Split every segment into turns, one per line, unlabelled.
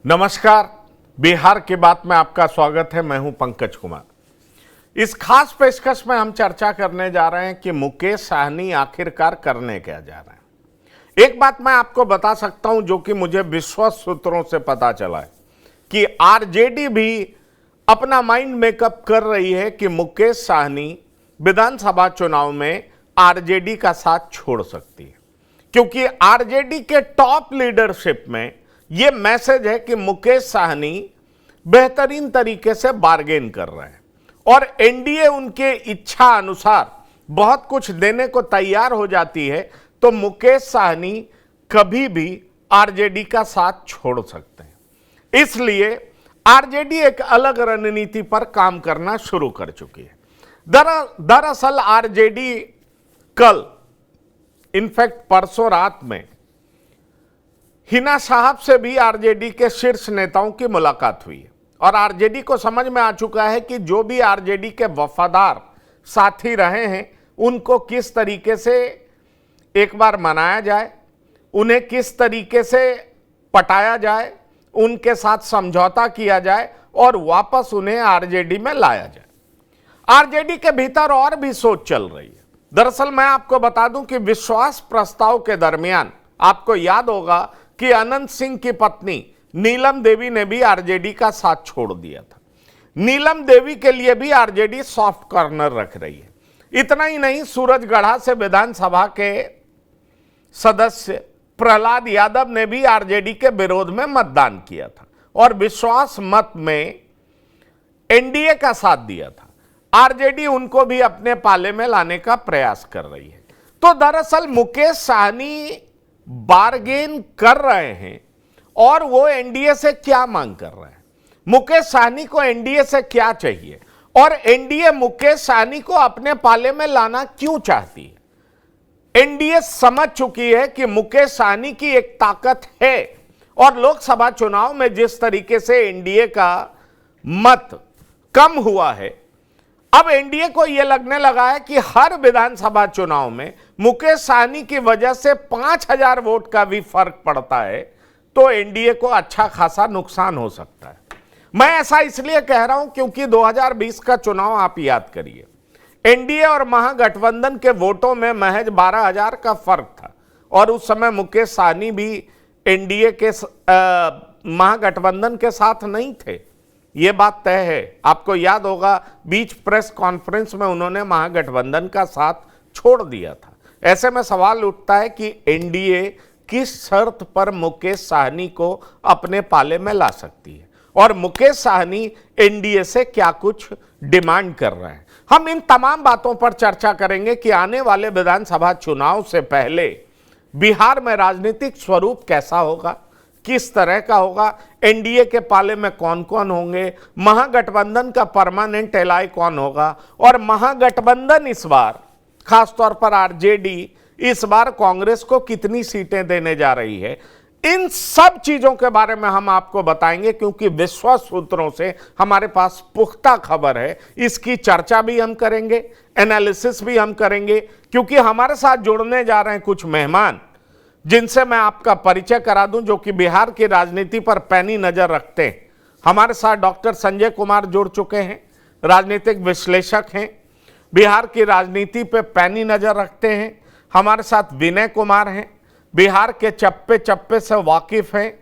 नमस्कार। बिहार की बात में आपका स्वागत है। मैं हूं पंकज कुमार। इस खास पेशकश में हम चर्चा करने जा रहे हैं कि मुकेश साहनी आखिरकार करने क्या जा रहे हैं। एक बात मैं आपको बता सकता हूं जो कि मुझे विश्वस्त सूत्रों से पता चला है कि आरजेडी भी अपना माइंड मेकअप कर रही है कि मुकेश साहनी विधानसभा चुनाव में आरजेडी का साथ छोड़ सकती है, क्योंकि आरजेडी के टॉप लीडरशिप में यह मैसेज है कि मुकेश साहनी बेहतरीन तरीके से बार्गेन कर रहे हैं और एनडीए उनके इच्छा अनुसार बहुत कुछ देने को तैयार हो जाती है, तो मुकेश साहनी कभी भी आरजेडी का साथ छोड़ सकते हैं। इसलिए आरजेडी एक अलग रणनीति पर काम करना शुरू कर चुकी है। दरअसल आरजेडी कल, इनफैक्ट परसों रात में हिना साहब से भी आरजेडी के शीर्ष नेताओं की मुलाकात हुई है और आरजेडी को समझ में आ चुका है कि जो भी आरजेडी के वफादार साथी रहे हैं उनको किस तरीके से एक बार मनाया जाए, उन्हें किस तरीके से पटाया जाए, उनके साथ समझौता किया जाए और वापस उन्हें आरजेडी में लाया जाए। आरजेडी के भीतर और भी सोच चल रही है। दरअसल मैं आपको बता दूं कि विश्वास प्रस्ताव के दरमियान आपको याद होगा कि अनंत सिंह की पत्नी नीलम देवी ने भी आरजेडी का साथ छोड़ दिया था। नीलम देवी के लिए भी आरजेडी सॉफ्ट कॉर्नर रख रही है। इतना ही नहीं, सूरजगढ़ा से विधानसभा के सदस्य प्रहलाद यादव ने भी आरजेडी के विरोध में मतदान किया था और विश्वास मत में एनडीए का साथ दिया था। आरजेडी उनको भी अपने पाले में लाने का प्रयास कर रही है। तो दरअसल मुकेश साहनी बार्गेन कर रहे हैं और वो एनडीए से क्या मांग कर रहे हैं, मुकेश साहनी को एनडीए से क्या चाहिए और एनडीए मुकेश साहनी को अपने पाले में लाना क्यों चाहती है। एनडीए समझ चुकी है कि मुकेश साहनी की एक ताकत है और लोकसभा चुनाव में जिस तरीके से एनडीए का मत कम हुआ है, अब एनडीए को यह लगने लगा है कि हर विधानसभा चुनाव में मुकेश साहनी की वजह से 5000 वोट का भी फर्क पड़ता है, तो एनडीए को अच्छा खासा नुकसान हो सकता है। मैं ऐसा इसलिए कह रहा हूं क्योंकि 2020 का चुनाव आप याद करिए, एनडीए और महागठबंधन के वोटों में महज 12000 का फर्क था और उस समय मुकेश साहनी भी एनडीए के महागठबंधन के साथ नहीं थे। यह बात तय है। आपको याद होगा बीच प्रेस कॉन्फ्रेंस में उन्होंने महागठबंधन का साथ छोड़ दिया था। ऐसे में सवाल उठता है कि एनडीए किस शर्त पर मुकेश साहनी को अपने पाले में ला सकती है और मुकेश साहनी एनडीए से क्या कुछ डिमांड कर रहे हैं। हम इन तमाम बातों पर चर्चा करेंगे कि आने वाले विधानसभा चुनाव से पहले बिहार में राजनीतिक स्वरूप कैसा होगा, किस तरह का होगा, एनडीए के पाले में कौन कौन होंगे, महागठबंधन का परमानेंट एलाई कौन होगा और महागठबंधन इस बार, खासतौर पर आरजेडी इस बार कांग्रेस को कितनी सीटें देने जा रही है। इन सब चीजों के बारे में हम आपको बताएंगे क्योंकि विश्वस्त सूत्रों से हमारे पास पुख्ता खबर है। इसकी चर्चा भी हम करेंगे, एनालिसिस भी हम करेंगे, क्योंकि हमारे साथ जुड़ने जा रहे हैं कुछ मेहमान जिनसे मैं आपका परिचय करा दूं, जो कि बिहार की राजनीति पर पैनी नजर रखते हैं। हमारे साथ डॉक्टर संजय कुमार जुड़ चुके हैं, राजनीतिक विश्लेषक हैं, बिहार की राजनीति पे पैनी नजर रखते हैं। हमारे साथ विनय कुमार हैं, बिहार के चप्पे चप्पे से वाकिफ हैं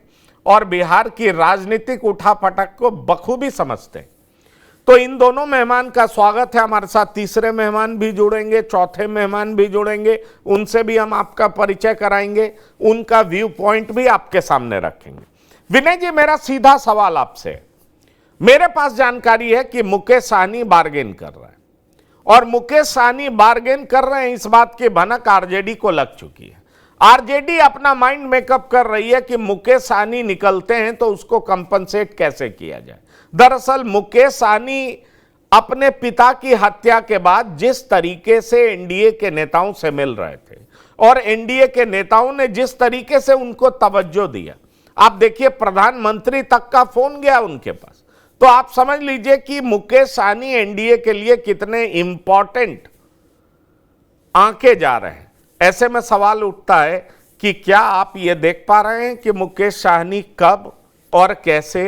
और बिहार की राजनीतिक उठापटक को बखूबी समझते हैं। तो इन दोनों मेहमान का स्वागत है। हमारे साथ तीसरे मेहमान भी जुड़ेंगे, चौथे मेहमान भी जुड़ेंगे, उनसे भी हम आपका परिचय कराएंगे, उनका व्यू पॉइंट भी आपके सामने रखेंगे। विनय जी, मेरा सीधा सवाल आपसे है। मेरे पास जानकारी है कि मुकेश साहनी बार्गेन कर रहा है और मुकेश साहनी बार्गेन कर रहे हैं, इस बात की भनक आरजेडी को लग चुकी है। आरजेडी अपना माइंड मेकअप कर रही है कि मुकेश साहनी निकलते हैं तो उसको कंपनसेट कैसे किया जाए। दरअसल मुकेश साहनी अपने पिता की हत्या के बाद जिस तरीके से एनडीए के नेताओं से मिल रहे थे और एनडीए के नेताओं ने जिस तरीके से उनको तवज्जो दिया, आप देखिए प्रधानमंत्री तक का फोन गया उनके पास, तो आप समझ लीजिए कि मुकेश साहनी एनडीए के लिए कितने इंपॉर्टेंट आंके जा रहे हैं। ऐसे में सवाल उठता है कि क्या आप ये देख पा रहे हैं कि मुकेश साहनी कब और कैसे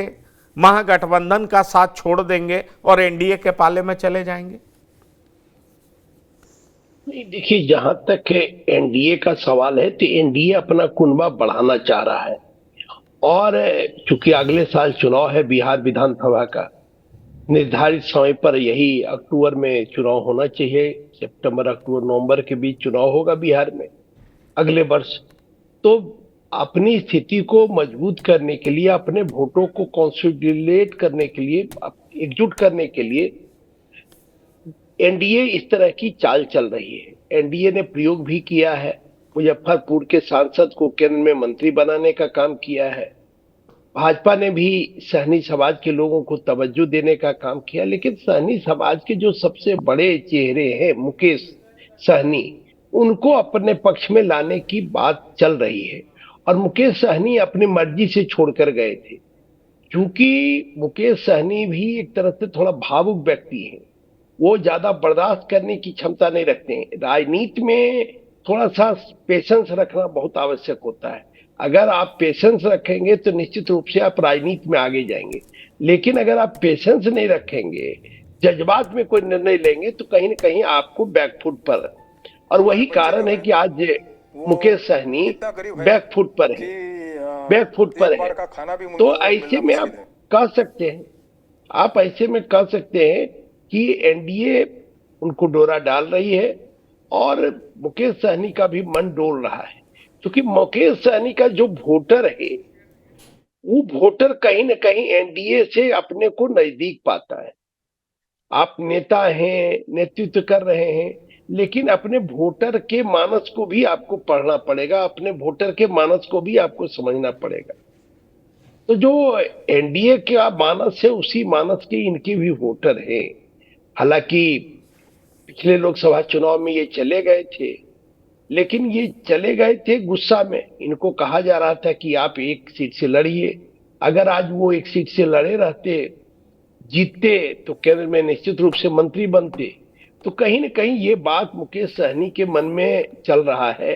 महागठबंधन का साथ छोड़ देंगे और एनडीए के पाले में चले जाएंगे?
नहीं, देखिए, जहां तक एनडीए का सवाल है तो एनडीए अपना कुनबा बढ़ाना चाह रहा है। और चूंकि अगले साल चुनाव है बिहार विधानसभा का, निर्धारित समय पर, यही अक्टूबर में चुनाव होना चाहिए, सितंबर अक्टूबर नवंबर के बीच चुनाव होगा बिहार में अगले वर्ष। तो अपनी स्थिति को मजबूत करने के लिए, अपने वोटों को कंसोलिडेट करने के लिए, एकजुट करने के लिए एनडीए इस तरह की चाल चल रही है। एनडीए ने प्रयोग भी किया है, मुजफ्फरपुर के सांसद को केंद्र में मंत्री बनाने का काम किया है। भाजपा ने भी सहनी समाज के लोगों को तवज्जो देने का काम किया, लेकिन सहनी समाज के जो सबसे बड़े चेहरे हैं मुकेश सहनी, उनको अपने पक्ष में लाने की बात चल रही है। और मुकेश सहनी अपनी मर्जी से छोड़कर गए थे, क्योंकि मुकेश सहनी भी एक तरह से थोड़ा भावुक व्यक्ति है, वो ज्यादा बर्दाश्त करने की क्षमता नहीं रखते हैं। राजनीति में थोड़ा सा पेशेंस रखना बहुत आवश्यक होता है। अगर आप पेशेंस रखेंगे तो निश्चित रूप से आप राजनीति में आगे जाएंगे, लेकिन अगर आप पेशेंस नहीं रखेंगे, जज्बात में कोई निर्णय लेंगे, तो कहीं ना कहीं आपको बैकफुट पर, और वही कारण है कि आज मुकेश सहनी बैकफुट पर है, बैकफुट पर है। तो ऐसे में आप कह सकते हैं, आप ऐसे में कह सकते हैं कि एनडीए उनको डोरा डाल रही है और मुकेश सहनी का भी मन डोल रहा है, क्योंकि मुकेश सहनी का जो वोटर है, वो वोटर कहीं ना कहीं एनडीए से अपने को नजदीक पाता है। आप नेता हैं, नेतृत्व कर रहे हैं, लेकिन अपने वोटर के मानस को भी आपको पढ़ना पड़ेगा, अपने वोटर के मानस को भी आपको समझना पड़ेगा। तो जो एनडीए का मानस है, उसी मानस के इनके भी वोटर हैं। हालांकि पिछले लोकसभा चुनाव में ये चले गए थे, लेकिन ये चले गए थे गुस्सा में। इनको कहा जा रहा था कि आप एक सीट से लड़िए। अगर आज वो एक सीट से लड़े रहते, जीतते, तो केंद्र में निश्चित रूप से मंत्री बनते। तो कहीं ना कहीं ये बात मुकेश सहनी के मन में चल रहा है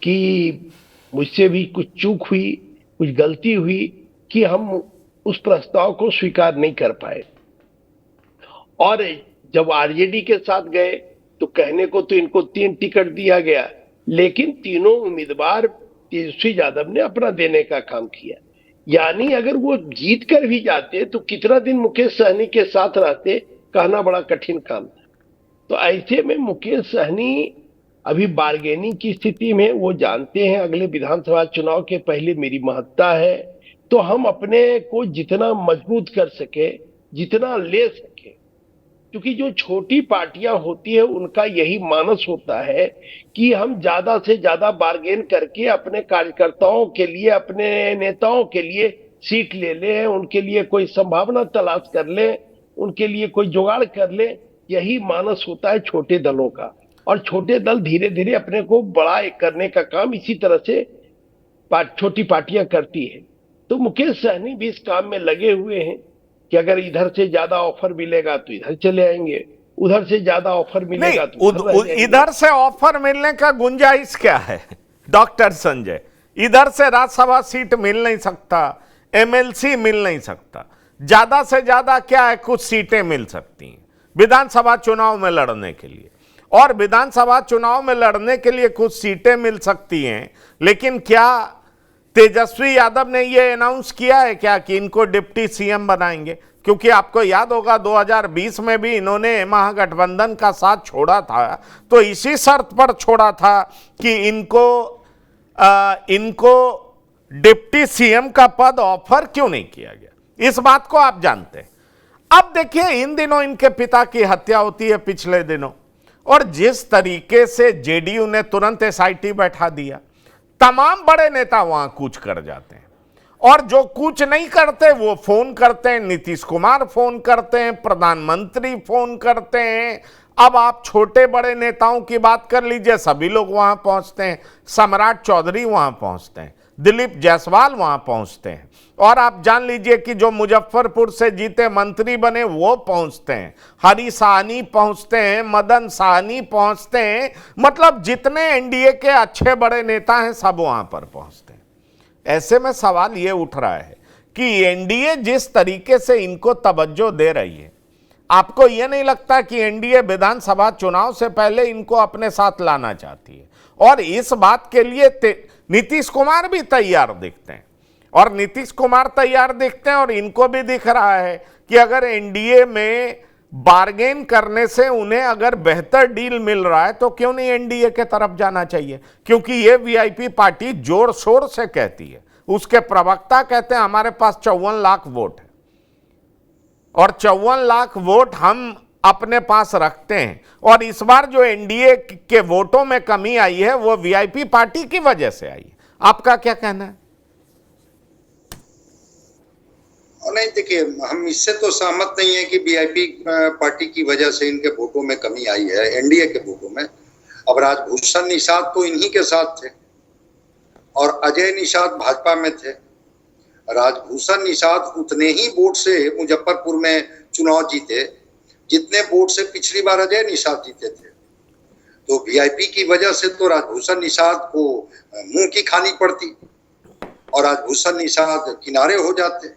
कि मुझसे भी कुछ चूक हुई, कुछ गलती हुई कि हम उस प्रस्ताव को स्वीकार नहीं कर पाए। और जब आरजेडी के साथ गए तो कहने को तो इनको 3 टिकट दिया गया, लेकिन तीनों उम्मीदवार तेजस्वी यादव ने अपना देने का काम किया। यानी अगर वो जीत कर भी जाते तो कितना दिन मुकेश सहनी के साथ रहते, कहना बड़ा कठिन काम था। तो ऐसे में मुकेश सहनी अभी बार्गेनिंग की स्थिति में, वो जानते हैं अगले विधानसभा चुनाव के पहले मेरी महत्ता है, तो हम अपने को जितना मजबूत कर सके, जितना ले सके, क्योंकि जो छोटी पार्टियां होती है उनका यही मानस होता है कि हम ज्यादा से ज्यादा बार्गेन करके अपने कार्यकर्ताओं के लिए, अपने नेताओं के लिए सीट ले लें, उनके लिए कोई संभावना तलाश कर लें, उनके लिए कोई जुगाड़ कर लें। यही मानस होता है छोटे दलों का, और छोटे दल धीरे धीरे अपने को बड़ा करने का काम इसी तरह से छोटी पार्टियां करती है। तो मुकेश सहनी भी इस काम में लगे हुए हैं कि अगर इधर से ज्यादा ऑफर मिलेगा तो इधर चले आएंगे, उधर से ज्यादा ऑफर मिलेगा तो
इधर से ऑफर मिलने का गुंजाइश क्या है डॉक्टर संजय? इधर से राज्यसभा सीट मिल नहीं सकता, एमएलसी मिल नहीं सकता, ज्यादा से ज्यादा क्या है, कुछ सीटें मिल सकती हैं विधानसभा चुनाव में लड़ने के लिए। और विधानसभा चुनाव में लड़ने के लिए कुछ सीटें मिल सकती हैं, लेकिन क्या तेजस्वी यादव ने यह अनाउंस किया है क्या कि इनको डिप्टी सीएम बनाएंगे? क्योंकि आपको याद होगा 2020 में भी इन्होंने महागठबंधन का साथ छोड़ा था, तो इसी शर्त पर छोड़ा था कि इनको डिप्टी सीएम का पद ऑफर क्यों नहीं किया गया। इस बात को आप जानते हैं। अब देखिए, इन दिनों इनके पिता की हत्या होती है पिछले दिनों, और जिस तरीके से जेडीयू ने तुरंत एसआईटी बैठा दिया, तमाम बड़े नेता वहां कूच कर जाते हैं, और जो कूच नहीं करते वो फोन करते हैं, नीतीश कुमार फोन करते हैं, प्रधानमंत्री फोन करते हैं। अब आप छोटे बड़े नेताओं की बात कर लीजिए, सभी लोग वहां पहुंचते हैं। सम्राट चौधरी वहां पहुंचते हैं, दिलीप जायसवाल वहां पहुंचते हैं, और आप जान लीजिए कि जो मुजफ्फरपुर से जीते मंत्री बने वो पहुंचते हैं, हरी साहनी पहुंचते हैं, मदन साहनी पहुंचते हैं। मतलब जितने एनडीए के अच्छे बड़े नेता हैं सब वहां पर पहुंचते हैं। ऐसे में सवाल ये उठ रहा है कि एनडीए जिस तरीके से इनको तवज्जो दे रही है, आपको यह नहीं लगता कि एनडीए विधानसभा चुनाव से पहले इनको अपने साथ लाना चाहती है? और इस बात के लिए नीतीश कुमार भी तैयार दिखते हैं, और नीतीश कुमार तैयार दिखते हैं, और इनको भी दिख रहा है कि अगर एनडीए में बार्गेन करने से उन्हें अगर बेहतर डील मिल रहा है तो क्यों नहीं एनडीए के तरफ जाना चाहिए? क्योंकि ये वीआईपी पार्टी जोर शोर से कहती है, उसके प्रवक्ता कहते हैं हमारे पास 54 लाख वोट है और 54 लाख वोट हम अपने पास रखते हैं, और इस बार जो एनडीए के वोटों में कमी आई है वो वीआईपी पार्टी की वजह से आई है। आपका क्या कहना है?
नहीं, देखिए, हम इससे तो सहमत नहीं है कि वीआईपी पार्टी की वजह से इनके वोटों में कमी आई है, एनडीए के वोटों में। अब राजभूषण निषाद तो इन्हीं के साथ थे और अजय निषाद भाजपा में थे। राजभूषण निषाद उतने ही वोट से मुजफ्फरपुर में चुनाव जीते जितने वोट से पिछली बार अजय निषाद जीते थे। तो वीआईपी की वजह से तो राजभूषण निषाद को मुंह की खानी पड़ती और राजभूषण निषाद किनारे हो जाते।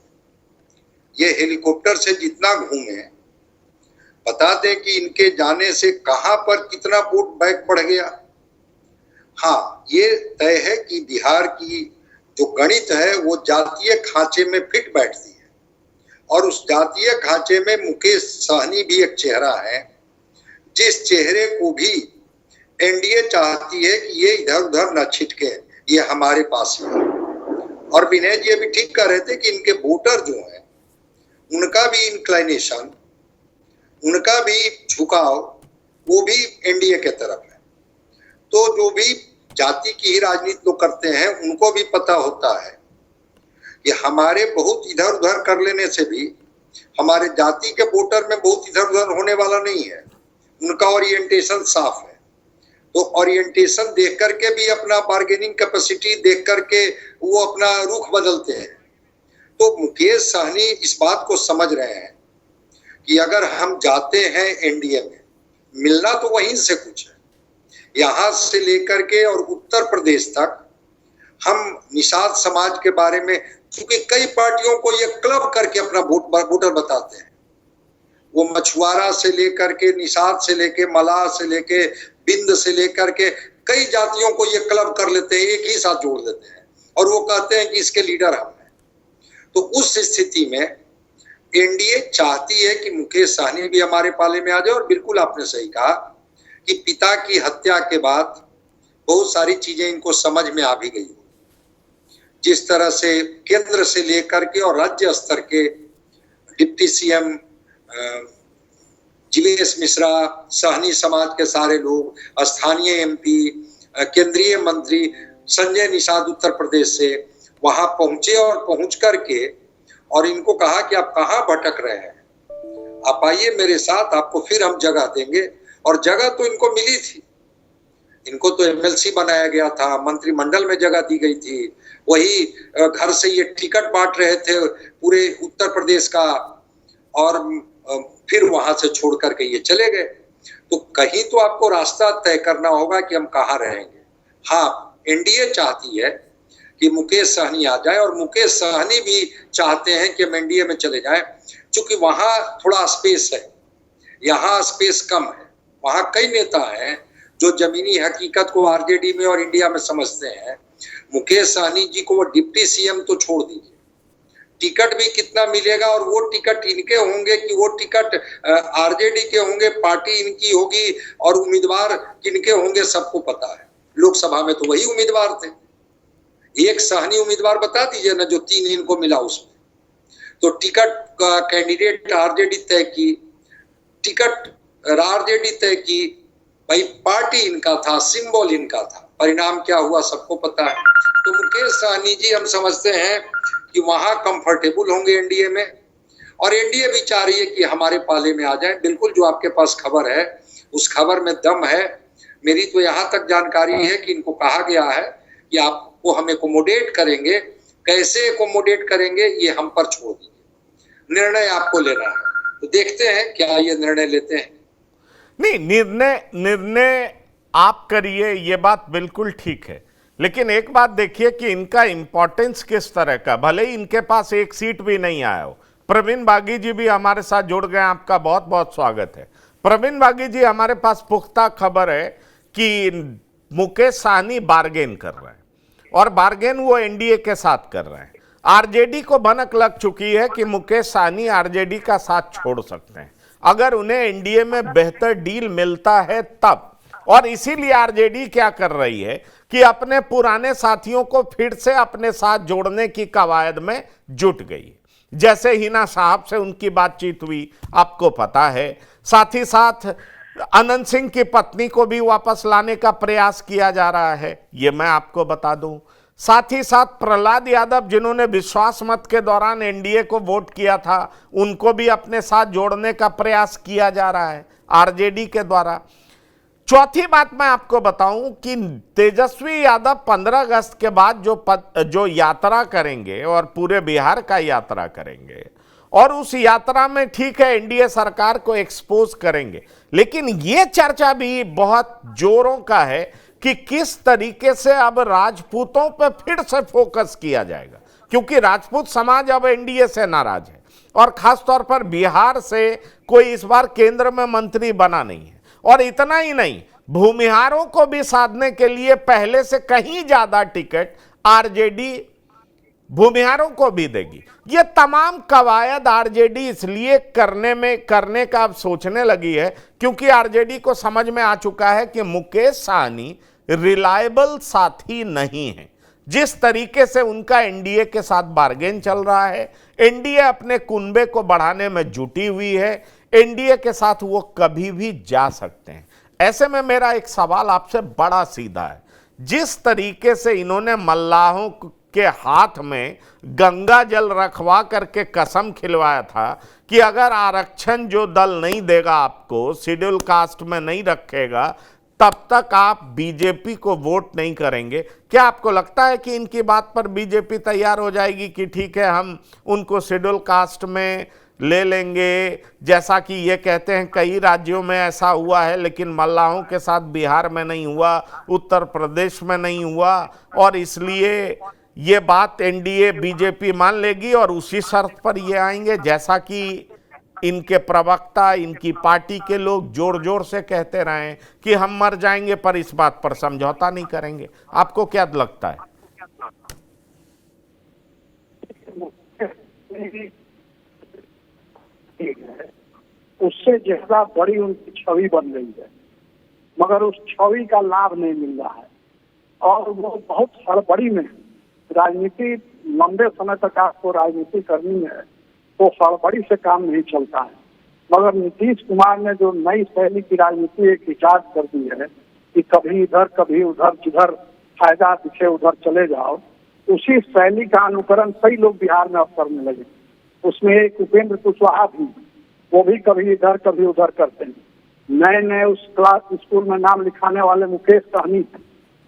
ये हेलीकॉप्टर से जितना घूमे, बता दें कि इनके जाने से कहां पर कितना वोट बैक बढ़ गया। हाँ, ये तय है कि बिहार की जो गणित है वो जातीय खांचे में फिट बैठती है, और उस जातीय खांचे में मुकेश सहनी भी एक चेहरा है, जिस चेहरे को भी एनडीए चाहती है कि ये इधर उधर न छिटके, ये हमारे पास है। और विनय जी भी ठीक कह रहे थे कि इनके वोटर जो हैं उनका भी इंक्लाइनेशन, उनका भी झुकाव वो भी एनडीए के तरफ है। तो जो भी जाति की ही राजनीति लोग करते हैं उनको भी पता होता है कि हमारे बहुत इधर उधर कर लेने से भी हमारे जाति के वोटर में बहुत इधर उधर होने वाला नहीं है। उनका ओरिएंटेशन साफ है, तो ओरिएंटेशन देख करके भी अपना बार्गेनिंग कैपेसिटी देख करके वो अपना रुख बदलते हैं। तो मुकेश सहनी इस बात को समझ रहे हैं कि अगर हम जाते हैं एनडीए में, मिलना तो वहीं से कुछ है, यहां से लेकर के और उत्तर प्रदेश तक हम निषाद समाज के बारे में, क्योंकि कई पार्टियों को ये क्लब करके अपना वोटर बताते हैं, वो मछुआरा से लेकर के, निषाद से लेके, मलाह से लेके, बिंद से लेकर के कई जातियों को ये क्लब कर लेते हैं, एक ही साथ जोड़ देते हैं और वो कहते हैं कि इसके लीडर हम हैं। तो उस स्थिति में एनडीए चाहती है कि मुकेश सहनी भी हमारे पाले में आ जाए। और बिल्कुल आपने सही कहा कि पिता की हत्या के बाद बहुत सारी चीजें इनको समझ में आ भी गई। जिस तरह से केंद्र से लेकर के और राज्य स्तर के डिप्टी सीएम जीवेश मिश्रा, सहनी समाज के सारे लोग, स्थानीय एमपी, केंद्रीय मंत्री संजय निषाद उत्तर प्रदेश से वहां पहुंचे और पहुंच करके और इनको कहा कि आप कहां भटक रहे हैं, आप आइए मेरे साथ, आपको फिर हम जगह देंगे। और जगह तो इनको मिली थी, इनको तो एमएलसी बनाया गया था, मंत्रिमंडल में जगह दी गई थी, वही घर से ये टिकट बांट रहे थे पूरे उत्तर प्रदेश का, और फिर वहां से छोड़ करके ये चले गए। तो कहीं तो आपको रास्ता तय करना होगा कि हम कहाँ रहेंगे। हाँ, एनडीए चाहती है कि मुकेश सहनी आ जाए और मुकेश सहनी भी चाहते हैं कि हम एनडीए में चले जाएं, क्योंकि वहां थोड़ा स्पेस है, यहाँ स्पेस कम है। वहां कई नेता हैं जो जमीनी हकीकत को आरजेडी में और इंडिया में समझते हैं। मुकेश सहनी जी को वो डिप्टी सीएम तो छोड़ दीजिए, टिकट भी कितना मिलेगा और वो टिकट इनके होंगे कि वो टिकट आरजेडी के होंगे, पार्टी इनकी होगी और उम्मीदवार किनके होंगे सबको पता है। लोकसभा में तो वही उम्मीदवार थे, एक सहनी उम्मीदवार बता दीजिए ना जो 3 इनको मिला उसमें। तो टिकट का कैंडिडेट आरजेडी तय की, टिकट आरजेडी तय की, भाई पार्टी इनका था, सिंबल इनका था, परिणाम क्या हुआ सबको पता है। तो मुकेश सहनी जी हम समझते हैं कि वहां कंफर्टेबल होंगे एनडीए में, और एनडीए भी चाह रही है कि हमारे पाले में आ जाए। बिल्कुल जो आपके पास खबर है उस खबर में दम है। मेरी तो यहाँ तक जानकारी है कि इनको कहा गया है कि आपको हम एकोमोडेट करेंगे, कैसे एकोमोडेट करेंगे ये हम पर छोड़ दीजिए, निर्णय आपको लेना है। तो देखते हैं क्या ये निर्णय लेते हैं।
नहीं, निर्णय आप करिए, ये बात बिल्कुल ठीक है, लेकिन एक बात देखिए कि इनका इंपॉर्टेंस किस तरह का, भले ही इनके पास एक सीट भी नहीं आया हो। प्रवीण बागी जी भी हमारे साथ जुड़ गए, आपका बहुत बहुत स्वागत है। प्रवीण बागी जी, हमारे पास पुख्ता खबर है कि मुकेश साहनी बार्गेन कर रहे हैं और बार्गेन वो एनडीए के साथ कर रहे हैं। आरजेडी को भनक लग चुकी है कि मुकेश साहनी आरजेडी का साथ छोड़ सकते हैं अगर उन्हें एनडीए में बेहतर डील मिलता है तब। और इसीलिए आरजेडी क्या कर रही है कि अपने पुराने साथियों को फिर से अपने साथ जोड़ने की कवायद में जुट गई। जैसे हिना साहब से उनकी बातचीत हुई, आपको पता है। साथ ही साथ अनंत सिंह की पत्नी को भी वापस लाने का प्रयास किया जा रहा है, ये मैं आपको बता दूं। साथ ही साथ प्रहलाद यादव, जिन्होंने विश्वास मत के दौरान एनडीए को वोट किया था, उनको भी अपने साथ जोड़ने का प्रयास किया जा रहा है आरजेडी के द्वारा। चौथी बात मैं आपको बताऊं कि तेजस्वी यादव 15 अगस्त के बाद जो यात्रा करेंगे और पूरे बिहार का यात्रा करेंगे और उस यात्रा में ठीक है एनडीए सरकार को एक्सपोज करेंगे, लेकिन यह चर्चा भी बहुत जोरों का है कि किस तरीके से अब राजपूतों पर फिर से फोकस किया जाएगा, क्योंकि राजपूत समाज अब एनडीए से नाराज है और खासतौर पर बिहार से कोई इस बार केंद्र में मंत्री बना नहीं है। और इतना ही नहीं, भूमिहारों को भी साधने के लिए पहले से कहीं ज्यादा टिकट आरजेडी भूमिहारों को भी देगी। ये तमाम कवायद आरजेडी इसलिए करने का अब सोचने लगी है क्योंकि आरजेडी को समझ में आ चुका है कि मुकेश साहनी रिलायबल साथी नहीं है। जिस तरीके से उनका एनडीए के साथ बार्गेन चल रहा है, एनडीए अपने कुनबे को बढ़ाने में जुटी हुई है, एनडीए के साथ वो कभी भी जा सकते हैं। ऐसे में मेरा एक सवाल आपसे बड़ा सीधा है, जिस तरीके से इन्होंने मल्लाहों के हाथ में गंगा जल रखवा करके कसम खिलवाया था कि अगर आरक्षण जो दल नहीं देगा आपको, शेड्यूल कास्ट में नहीं रखेगा, तब तक आप बीजेपी को वोट नहीं करेंगे। क्या आपको लगता है कि इनकी बात पर बीजेपी तैयार हो जाएगी कि ठीक है हम उनको शेड्यूल कास्ट में ले लेंगे, जैसा कि ये कहते हैं कई राज्यों में ऐसा हुआ है, लेकिन मल्लाहों के साथ बिहार में नहीं हुआ, उत्तर प्रदेश में नहीं हुआ, और इसलिए ये बात एनडीए बीजेपी मान लेगी और उसी शर्त पर ये आएंगे, जैसा कि इनके प्रवक्ता, इनकी पार्टी के लोग जोर जोर से कहते रहे हैं कि हम मर जाएंगे पर इस बात पर समझौता नहीं करेंगे। आपको क्या लगता है?
उससे ज्यादा बड़ी उनकी छवि बन रही है, मगर उस छवि का लाभ नहीं मिल रहा है और वो बहुत हड़बड़ी में राजनीति। लंबे समय तक आपको राजनीति करनी है तो हड़बड़ी से काम नहीं चलता है। मगर नीतीश कुमार ने जो नई शैली की राजनीति एक इजाद कर दी है कि कभी इधर कभी उधर, जिधर फायदा दिखे उधर चले जाओ, उसी शैली का अनुकरण कई लोग बिहार में अब करने लगे। उसमें एक उपेंद्र कुशवाहा भी, वो भी कभी इधर कभी उधर करते हैं। नए नए उस क्लास स्कूल में नाम लिखाने वाले मुकेश साहनी,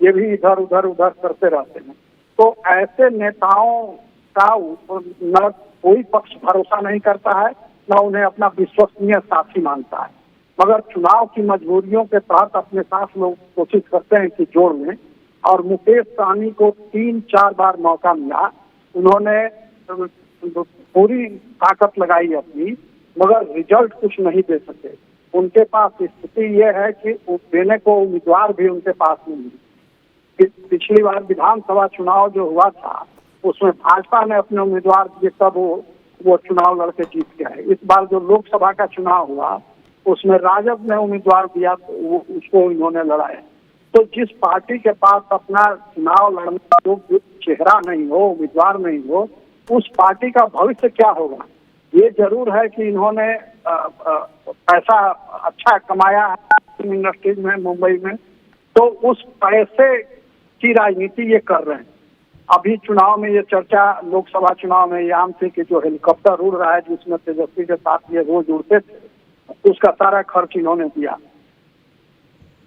ये भी इधर उधर करते रहते हैं। तो ऐसे नेताओं का न कोई पक्ष भरोसा नहीं करता है, न उन्हें अपना विश्वसनीय साथी मानता है। मगर चुनाव की मजबूरियों के तहत अपने साथ लोग कोशिश करते हैं कि जोड़ लें, और मुकेश साहनी को 3-4 बार मौका मिला, उन्होंने पूरी ताकत लगाई अपनी, मगर रिजल्ट कुछ नहीं दे सके। उनके पास स्थिति यह है कि देने को उम्मीदवार भी उनके पास नहीं है। पिछली बार विधानसभा चुनाव जो हुआ था उसमें भाजपा ने अपने उम्मीदवार दिए, तब वो चुनाव लड़के जीत गए। इस बार जो लोकसभा का चुनाव हुआ उसमें राजद ने उम्मीदवार दिया, तो उसको इन्होंने लड़ाया। तो जिस पार्टी के पास अपना चुनाव लड़ने का चेहरा नहीं हो, उम्मीदवार नहीं हो, उस पार्टी का भविष्य क्या होगा? ये जरूर है कि इन्होंने पैसा अच्छा कमाया है फिल्म इंडस्ट्रीज में, मुंबई में, तो उस पैसे की राजनीति ये कर रहे हैं। अभी चुनाव में ये चर्चा, लोकसभा चुनाव में ये आम थी कि जो हेलीकॉप्टर उड़ रहा है जिसमें तेजस्वी के साथ ये रोज उड़ते थे, उसका सारा खर्च इन्होंने दिया।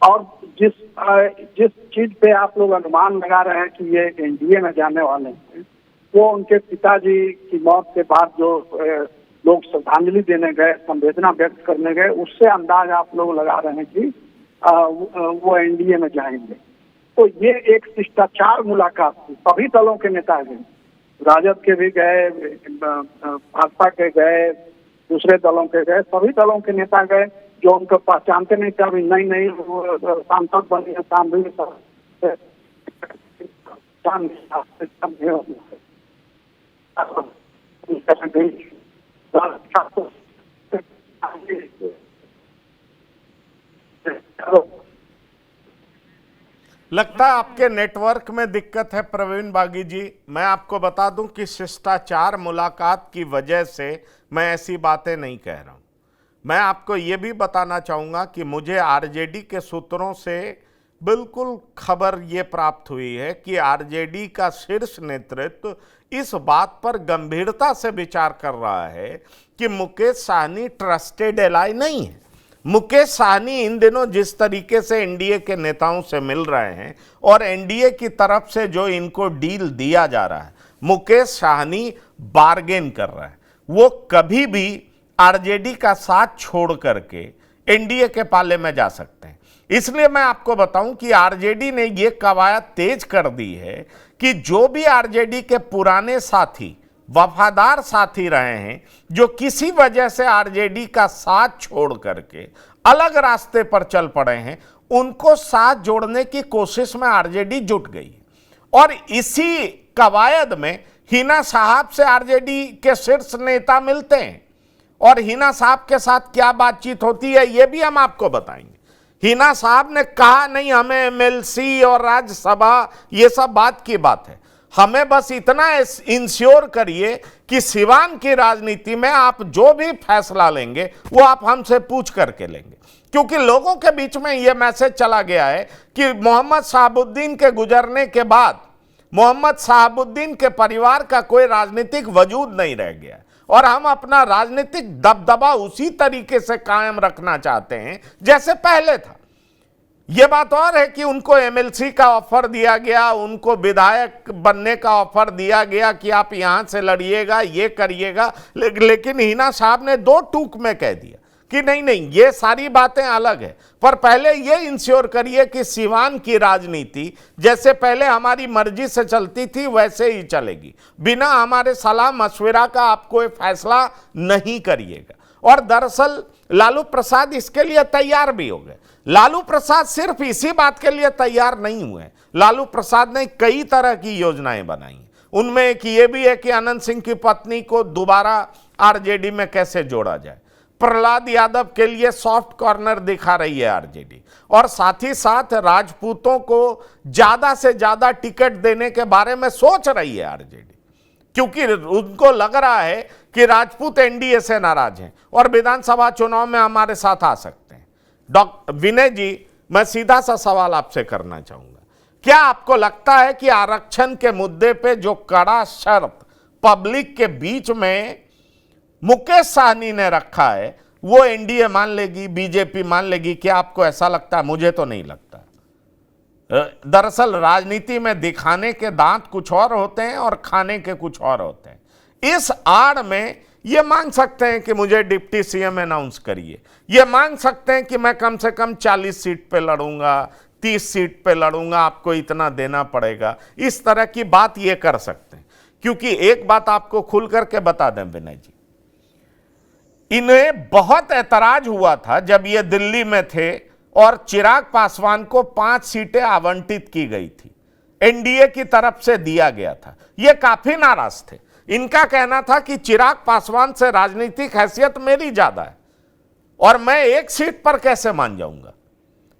और जिस चीज पे आप लोग अनुमान लगा रहे हैं कि ये एनडीए में जाने वाले हैं, वो उनके पिताजी की मौत के बाद जो लोग श्रद्धांजलि देने गए, संवेदना व्यक्त करने गए, उससे अंदाज आप लोग लगा रहे हैं कि वो एनडीए में जाएंगे। तो ये एक शिष्टाचार मुलाकात थी। सभी दलों के नेता गए, राजद के भी गए, भाजपा के गए, दूसरे दलों के गए, सभी दलों के नेता गए जो उनको पहचानते नहीं थे। अभी नई सांसद बनी है शामिल
लगता है आपके नेटवर्क में दिक्कत है प्रवीण बागी जी। मैं आपको बता दूं कि शिष्टाचार मुलाकात की वजह से मैं ऐसी बातें नहीं कह रहा हूं। मैं आपको यह भी बताना चाहूंगा कि मुझे आरजेडी के सूत्रों से बिल्कुल खबर यह प्राप्त हुई है कि आरजेडी का शीर्ष नेतृत्व इस बात पर गंभीरता से विचार कर रहा है कि मुकेश साहनी ट्रस्टेड एलाई नहीं है। मुकेश साहनी इन दिनों जिस तरीके से एनडीए के नेताओं से मिल रहे हैं और एनडीए की तरफ से जो इनको डील दिया जा रहा है, मुकेश साहनी बार्गेन कर रहा है। वो कभी भी आरजेडी का साथ छोड़ करके एनडीए के पाले में जा सकते हैं। इसलिए मैं आपको बताऊं कि आरजेडी ने ये कवायद तेज कर दी है कि जो भी आरजेडी के पुराने साथी, वफादार साथी रहे हैं, जो किसी वजह से आरजेडी का साथ छोड़ करके अलग रास्ते पर चल पड़े हैं, उनको साथ जोड़ने की कोशिश में आरजेडी जुट गई। और इसी कवायद में हिना साहब से आरजेडी के शीर्ष नेता मिलते हैं और हिना साहब के साथ क्या बातचीत होती है ये भी हम आपको बताएंगे। हिना साहब ने कहा नहीं, हमें एमएलसी और राज्यसभा ये सब बात की बात है, हमें बस इतना इंश्योर करिए कि सिवान की राजनीति में आप जो भी फैसला लेंगे वो आप हमसे पूछ करके लेंगे। क्योंकि लोगों के बीच में यह मैसेज चला गया है कि मोहम्मद शहाबुद्दीन के गुजरने के बाद मोहम्मद शहाबुद्दीन के परिवार का कोई राजनीतिक वजूद नहीं रह गया और हम अपना राजनीतिक दबदबा उसी तरीके से कायम रखना चाहते हैं जैसे पहले था। यह बात और है कि उनको एमएलसी का ऑफर दिया गया, उनको विधायक बनने का ऑफर दिया गया कि आप यहां से लड़िएगा, ये करिएगा, लेकिन हिना साहब ने दो टूक में कह दिया कि नहीं, ये सारी बातें अलग है, पर पहले ये इंश्योर करिए कि सिवान की राजनीति जैसे पहले हमारी मर्जी से चलती थी वैसे ही चलेगी, बिना हमारे सलाह मशविरा का आप कोई फैसला नहीं करिएगा। और दरअसल लालू प्रसाद इसके लिए तैयार भी हो गए। लालू प्रसाद सिर्फ इसी बात के लिए तैयार नहीं हुए, लालू प्रसाद ने कई तरह की योजनाएं बनाई। उनमें एक ये भी है कि अनंत सिंह की पत्नी को दोबारा आरजेडी में कैसे जोड़ा जाए। प्रहलाद यादव के लिए सॉफ्ट कॉर्नर दिखा रही है आरजेडी, और साथ ही साथ राजपूतों को ज्यादा से ज्यादा टिकट देने के बारे में सोच रही है आरजेडी, क्योंकि उनको लग रहा है कि राजपूत एनडीए से नाराज हैं और विधानसभा चुनाव में हमारे साथ आ सकते हैं। डॉक्टर विनय जी, मैं सीधा सा सवाल आपसे करना चाहूंगा, क्या आपको लगता है कि आरक्षण के मुद्दे पे जो कड़ा शर्त पब्लिक के बीच में मुकेश साहनी ने रखा है वो एनडीए मान लेगी, बीजेपी मान लेगी? क्या आपको ऐसा लगता है? मुझे तो नहीं लगता। दरअसल राजनीति में दिखाने के दांत कुछ और होते हैं और खाने के कुछ और होते हैं। इस आड़ में ये मांग सकते हैं कि मुझे डिप्टी सीएम अनाउंस करिए, ये मांग सकते हैं कि मैं कम से कम 40 सीट पे लड़ूंगा, 30 सीट पे लड़ूंगा, आपको इतना देना पड़ेगा, इस तरह की बात ये कर सकते हैं। क्योंकि एक बात आपको खुल करके बता दें विनय जी, इन्हें बहुत ऐतराज हुआ था जब ये दिल्ली में थे और चिराग पासवान को 5 सीटें आवंटित की गई थी, एनडीए की तरफ से दिया गया था। ये काफी नाराज थे। इनका कहना था कि चिराग पासवान से राजनीतिक हैसियत मेरी ज्यादा है और मैं 1 सीट पर कैसे मान जाऊंगा।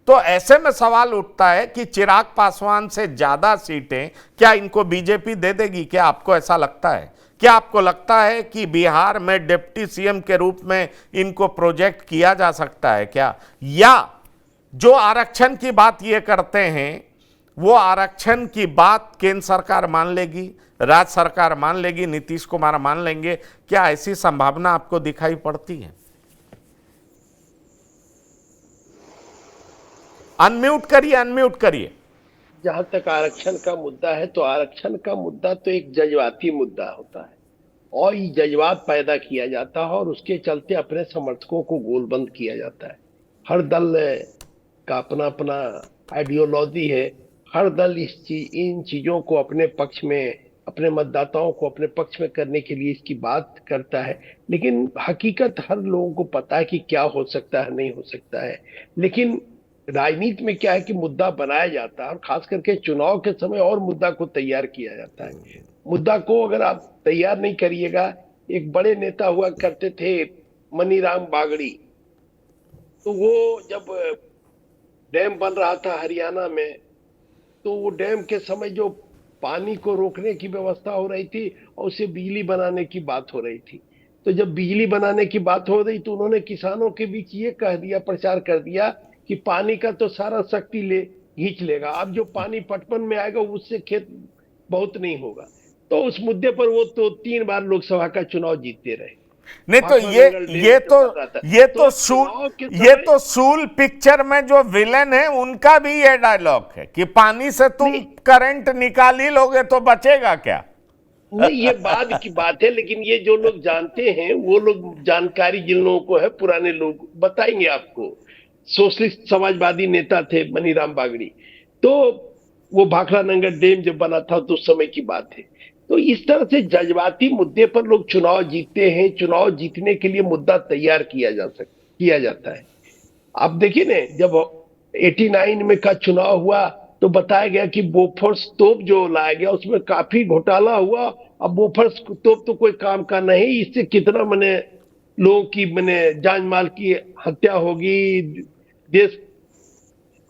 तो ऐसे में सवाल उठता है कि चिराग पासवान से ज्यादा सीटें क्या इनको बीजेपी दे देगी? क्या आपको ऐसा लगता है? क्या आपको लगता है कि बिहार में डिप्टी सीएम के रूप में इनको प्रोजेक्ट किया जा सकता है क्या? या जो आरक्षण की बात ये करते हैं वो आरक्षण की बात केंद्र सरकार मान लेगी, राज्य सरकार मान लेगी, नीतीश कुमार मान लेंगे? क्या ऐसी संभावना आपको दिखाई पड़ती है? अनम्यूट करिए।
जहां तक आरक्षण का मुद्दा है तो आरक्षण का मुद्दा तो एक जज्बाती मुद्दा होता है और ये जज्बात पैदा किया जाता है और उसके चलते अपने समर्थकों को गोलबंद किया जाता है। हर दल का अपना अपना आइडियोलॉजी है, हर दल इन चीजों को अपने पक्ष में, अपने मतदाताओं को अपने पक्ष में करने के लिए इसकी बात करता है, लेकिन हकीकत हर लोगों को पता है कि क्या हो सकता है, नहीं हो सकता है। लेकिन राजनीति में क्या है कि मुद्दा बनाया जाता है, और खास करके चुनाव के समय और मुद्दा को तैयार किया जाता है। मुद्दा को अगर आप तैयार नहीं करिएगा, एक बड़े नेता हुआ करते थे मनीराम बागड़ी, तो वो जब डैम बन रहा था हरियाणा में, तो वो डैम के समय जो पानी को रोकने की व्यवस्था हो रही थी और उसे बिजली बनाने की बात हो रही थी, तो जब बिजली बनाने की बात हो रही तो उन्होंने किसानों के बीच ये कह दिया, प्रचार कर दिया कि पानी का तो सारा शक्ति खींच लेगा, अब जो पानी पटवन में आएगा उससे खेत बहुत नहीं होगा। तो उस मुद्दे पर वो तो 3 बार लोकसभा का चुनाव जीतते रहे।
नहीं तो ये तो सूल पिक्चर में जो विलेन है उनका भी ये डायलॉग है कि पानी से तुम करंट निकाल ही लोगे तो बचेगा क्या।
नहीं, ये बाद की बात है, लेकिन ये जो लोग जानते हैं, वो लोग, जानकारी जिन लोगों को है, पुराने लोग बताएंगे आपको। सोशलिस्ट समाजवादी नेता थे मनीराम बागड़ी, तो वो भाखड़ा नंगर डैम जब बना था तो उस समय की बात है। तो इस तरह से जज्बाती मुद्दे पर लोग चुनाव जीतते हैं। चुनाव जीतने के लिए मुद्दा तैयार किया जाता है। आप देखिए ना, जब 89 में का चुनाव हुआ तो बताया गया कि बोफोर्स तोप जो लाया गया उसमें काफी घोटाला हुआ। अब बोफोर्स तोप तो कोई काम का नहीं, इससे कितना लोगों की जान माल की हत्या होगी, देश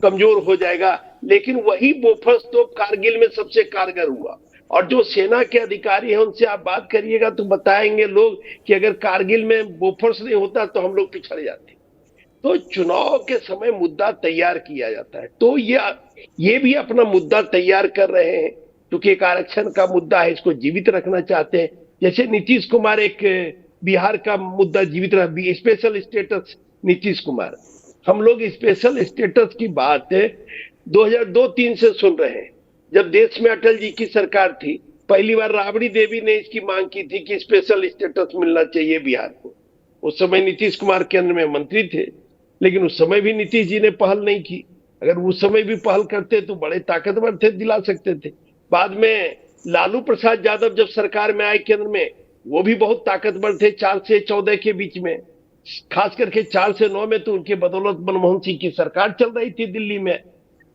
कमजोर हो जाएगा। लेकिन वही बोफोर्स तोप कारगिल में सबसे कारगर हुआ, और जो सेना के अधिकारी हैं उनसे आप बात करिएगा तो बताएंगे लोग कि अगर कारगिल में बोफोर्स नहीं होता तो हम लोग पिछड़ जाते। तो चुनाव के समय मुद्दा तैयार किया जाता है। तो ये भी अपना मुद्दा तैयार कर रहे हैं, क्योंकि एक आरक्षण का मुद्दा है, इसको जीवित रखना चाहते हैं। जैसे नीतीश कुमार एक बिहार का मुद्दा जीवित रहा, स्पेशल स्टेटस नीतीश कुमार। हम लोग स्पेशल स्टेटस की बात 2002-3 से सुन रहे हैं। जब देश में अटल जी की सरकार थी, पहली बार राबड़ी देवी ने इसकी मांग की थी कि स्पेशल स्टेटस मिलना चाहिए बिहार को। उस समय नीतीश कुमार केंद्र में मंत्री थे, लेकिन उस समय भी नीतीश जी ने पहल नहीं की। अगर उस समय भी पहल करते तो बड़े ताकतवर थे, दिला सकते थे। बाद में लालू प्रसाद यादव जब सरकार में आए केंद्र में, वो भी बहुत ताकतवर थे 4 से 14 के बीच में। खास करके 4 से 9 में तो उनके बदौलत मनमोहन सिंह की सरकार चल रही थी दिल्ली में।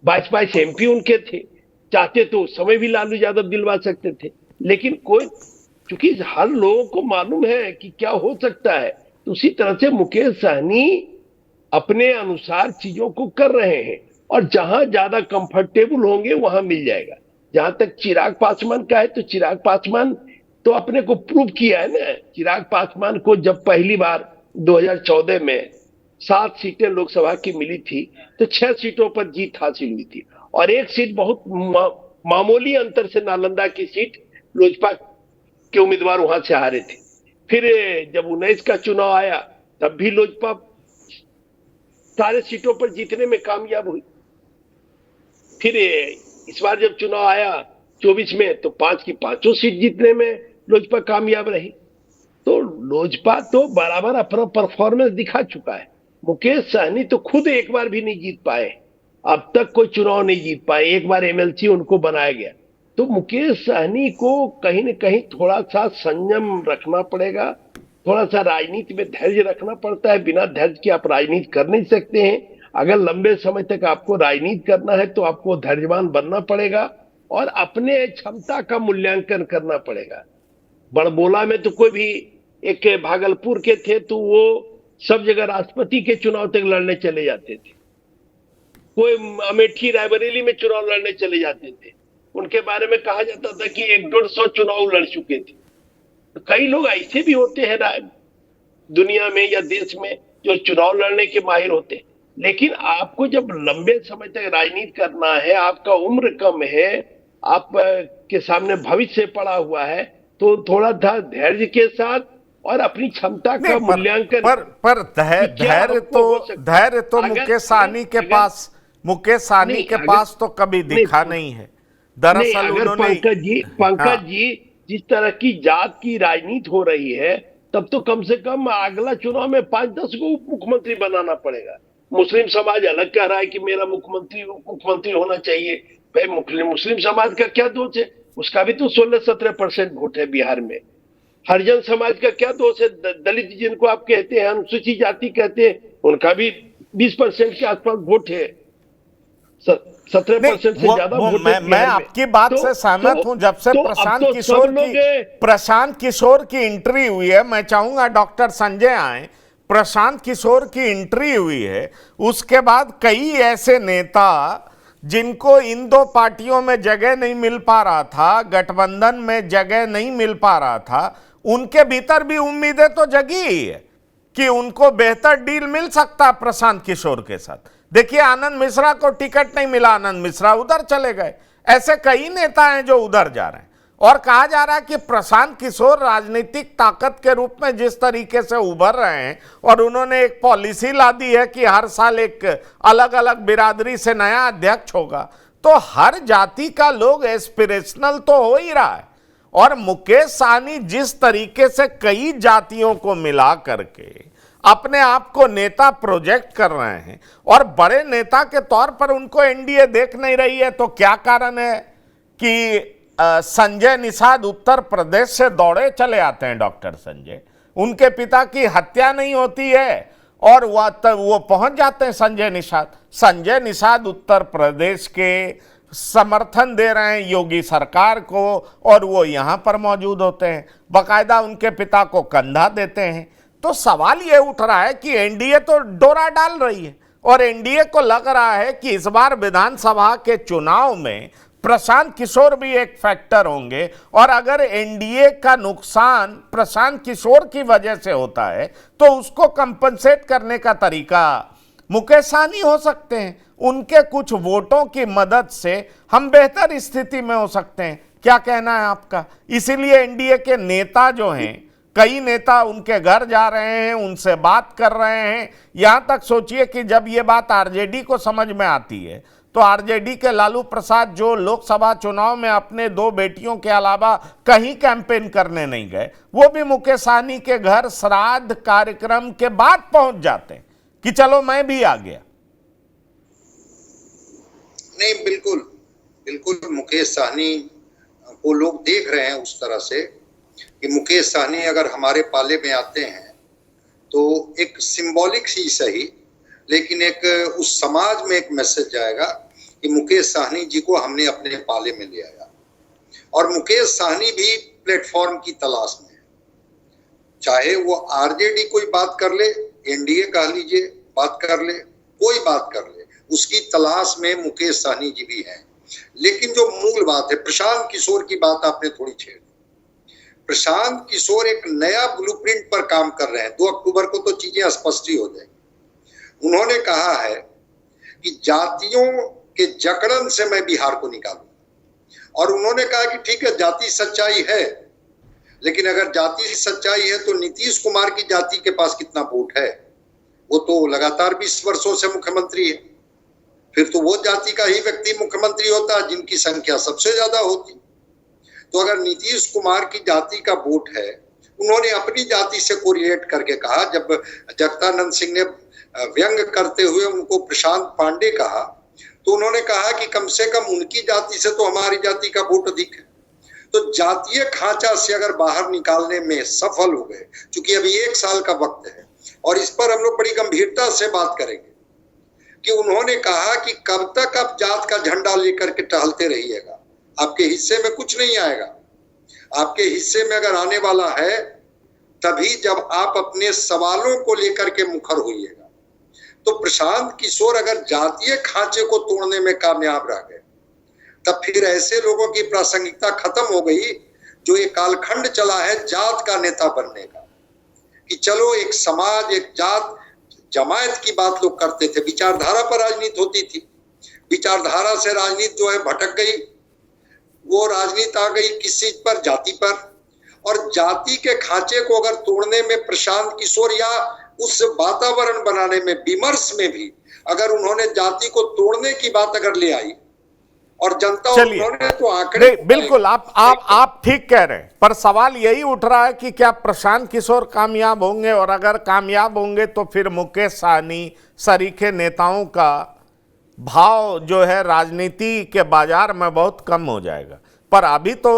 22 MP उनके थे, चाहते तो उस समय भी लालू यादव दिलवा सकते थे। लेकिन चूंकि हर लोगों को मालूम है कि क्या हो सकता है, तो उसी तरह से मुकेश सहनी अपने अनुसार चीजों को कर रहे हैं, और जहां ज्यादा कंफर्टेबल होंगे वहां मिल जाएगा। जहां तक चिराग पासवान का है, तो चिराग पासवान तो अपने को प्रूव किया है ना। चिराग पासवान को जब पहली बार 2014 में 7 सीटें लोकसभा की मिली थी, तो 6 सीटों पर जीत हासिल हुई थी, और एक सीट बहुत मामूली अंतर से, नालंदा की सीट, लोजपा के उम्मीदवार वहां से हारे थे। फिर जब 19 का चुनाव आया, तब भी लोजपा सारे सीटों पर जीतने में कामयाब हुई। फिर इस बार जब चुनाव आया 24 में, तो 5 की 5 सीट जीतने में लोजपा कामयाब रही। तो लोजपा तो बराबर अपना परफॉर्मेंस दिखा चुका है। मुकेश सहनी तो खुद एक बार भी नहीं जीत पाए, अब तक कोई चुनाव नहीं जीत पाए। एक बार MLC उनको बनाया गया। तो मुकेश सहनी को कहीं न कहीं थोड़ा सा संयम रखना पड़ेगा, थोड़ा सा राजनीति में धैर्य रखना पड़ता है। बिना धैर्य के आप राजनीति कर नहीं सकते हैं। अगर लंबे समय तक आपको राजनीति करना है तो आपको धैर्यवान बनना पड़ेगा, और अपने क्षमता का मूल्यांकन करना पड़ेगा। बड़बोला में तो कोई भी, एक भागलपुर के थे, तो वो सब जगह राष्ट्रपति के चुनाव तक लड़ने चले जाते थे। कोई अमेठी रायबरेली में चुनाव लड़ने चले जाते थे। उनके बारे में कहा जाता था कि 150 चुनाव लड़ चुके थे। तो कई लोग ऐसे भी होते हैं दुनिया में या देश में, जो चुनाव लड़ने के माहिर होते हैं। लेकिन आपको जब लंबे समय तक राजनीति करना है, आपका उम्र कम है, आप के सामने भविष्य पड़ा हुआ है, तो थोड़ा धैर्य के साथ और अपनी क्षमता का मूल्यांकन।
पर धैर्य तो मुकेश सहनी के पास तो कभी दिखा नहीं है। दरअसल उन्होंने,
पंकज जी जिस तरह की जात की राजनीति हो रही है, तब तो कम से कम अगला चुनाव में 5-10 को उप मुख्यमंत्री बनाना पड़ेगा। मुस्लिम समाज अलग कह रहा है कि मेरा मुख्यमंत्री होना चाहिए, भाई मुस्लिम समाज का क्या दोष है? उसका भी तो 16-17% वोट है बिहार में। हरिजन समाज का क्या दोष है? दलित जिनको आप कहते हैं, अनुसूचित जाति कहते हैं, उनका भी 20% के आसपास वोट है। 17% से ज्यादा वोट है।
मैं आपकी बात से सहमत हूं। जब से प्रशांत किशोर की एंट्री हुई है, मैं चाहूंगा डॉक्टर संजय आए, प्रशांत किशोर की एंट्री हुई है, उसके बाद कई ऐसे नेता जिनको इन दो पार्टियों में जगह नहीं मिल पा रहा था, गठबंधन में जगह नहीं मिल पा रहा था, उनके भीतर भी उम्मीदें तो जगी ही है कि उनको बेहतर डील मिल सकता है प्रशांत किशोर के साथ। देखिए, आनंद मिश्रा को टिकट नहीं मिला, आनंद मिश्रा उधर चले गए। ऐसे कई नेता हैं जो उधर जा रहे हैं और कहा जा रहा है कि प्रशांत किशोर राजनीतिक ताकत के रूप में जिस तरीके से उभर रहे हैं और उन्होंने एक पॉलिसी ला दी है कि हर साल एक अलग अलग बिरादरी से नया अध्यक्ष होगा, तो हर जाति का लोग एस्पिरेशनल तो हो ही रहा है। और मुकेश सहनी जिस तरीके से कई जातियों को मिला करके अपने आप को नेता प्रोजेक्ट कर रहे हैं और बड़े नेता के तौर पर उनको एनडीए देख नहीं रही है, तो क्या कारण है कि संजय निषाद उत्तर प्रदेश से दौड़े चले आते हैं? डॉक्टर संजय, उनके पिता की हत्या नहीं होती है और वो पहुंच जाते हैं संजय निषाद उत्तर प्रदेश के समर्थन दे रहे हैं योगी सरकार को और वो यहां पर मौजूद होते हैं, बाकायदा उनके पिता को कंधा देते हैं। तो सवाल ये उठ रहा है कि एनडीए तो डोरा डाल रही है और एनडीए को लग रहा है कि इस बार विधानसभा के चुनाव में प्रशांत किशोर भी एक फैक्टर होंगे और अगर एनडीए का नुकसान प्रशांत किशोर की वजह से होता है तो उसको कंपनसेट करने का तरीका मुकेश सहनी हो सकते हैं। उनके कुछ वोटों की मदद से हम बेहतर स्थिति में हो सकते हैं। क्या कहना है आपका? इसीलिए एनडीए के नेता जो हैं, कई नेता उनके घर जा रहे हैं, उनसे बात कर रहे हैं। यहां तक सोचिए कि जब ये बात आरजेडी को समझ में आती है तो आरजेडी के लालू प्रसाद जो लोकसभा चुनाव में अपने 2 बेटियों के अलावा कहीं कैंपेन करने नहीं गए, वो भी मुकेश सहनी के घर श्राद्ध कार्यक्रम के बाद पहुंच जाते हैं कि चलो मैं भी आ गया।
नहीं, बिल्कुल बिल्कुल मुकेश सहनी को लोग देख रहे हैं उस तरह से कि मुकेश सहनी अगर हमारे पाले में आते हैं तो एक सिंबॉलिक ही सही, लेकिन एक उस समाज में एक मैसेज जाएगा कि मुकेश सहनी जी को हमने अपने पाले में ले आया। और मुकेश सहनी भी प्लेटफॉर्म की तलाश में है, चाहे वो आरजेडी कोई बात कर ले, एनडीए कह लीजिए बात कर ले, कोई बात कर ले, उसकी तलाश में मुकेश सहनी जी भी हैं। लेकिन जो मूल बात है, प्रशांत किशोर की बात आपने थोड़ी छेड़ दी। प्रशांत किशोर एक नया ब्लूप्रिंट पर काम कर रहे हैं। 2 अक्टूबर को तो चीजें स्पष्ट ही हो जाएंगी। उन्होंने कहा है कि जातियों के जकड़न से मैं बिहार को निकालूंगा और उन्होंने कहा कि ठीक है, जाति सच्चाई है, लेकिन अगर जाति सच्चाई है तो नीतीश कुमार की जाति के पास कितना वोट है? वो तो लगातार 20 वर्षों से मुख्यमंत्री है। फिर तो वो जाति का ही व्यक्ति मुख्यमंत्री होता है जिनकी संख्या सबसे ज्यादा होती। तो अगर नीतीश कुमार की जाति का वोट है, उन्होंने अपनी जाति से कोरिलेट करके कहा। जब जगदानंद सिंह ने व्यंग करते हुए उनको प्रशांत पांडे कहा तो उन्होंने कहा कि कम से कम उनकी जाति से तो हमारी जाति का वोट अधिक है। तो जातीय खांचा से अगर बाहर निकालने में सफल हो गए, क्योंकि अभी 1 साल का वक्त है और इस पर हम लोग बड़ी गंभीरता से बात करेंगे कि उन्होंने कहा कि कब तक आप जात का झंडा लेकर के टहलते रहिएगा, आपके हिस्से में कुछ नहीं आएगा। आपके हिस्से में अगर आने वाला है तभी जब आप अपने सवालों को लेकर के मुखर होइएगा। तो प्रशांत किशोर अगर जातीय खांचे को तोड़ने में कामयाब रह गए, तब फिर ऐसे लोगों की प्रासंगिकता खत्म हो गई जो ये कालखंड चला है जात का नेता बनने का, कि चलो एक समाज, एक जात, जमायत की बात लोग करते थे। विचारधारा पर राजनीति होती थी, विचारधारा से राजनीति जो है भटक गई। वो राजनीति आ गई किस चीज पर? जाति पर। और जाति के खांचे को अगर तोड़ने में प्रशांत किशोर या उस वातावरण बनाने में, विमर्श में भी अगर उन्होंने जाति को तोड़ने की बात अगर ले आई और जनता उन्होंने तो आंकड़े,
बिल्कुल आप ठीक कह रहे हैं, पर सवाल यही उठ रहा है कि क्या प्रशांत किशोर कामयाब होंगे? और अगर कामयाब होंगे तो फिर मुकेश सहनी सरीखे नेताओं का भाव जो है राजनीति के बाजार में बहुत कम हो जाएगा। पर अभी तो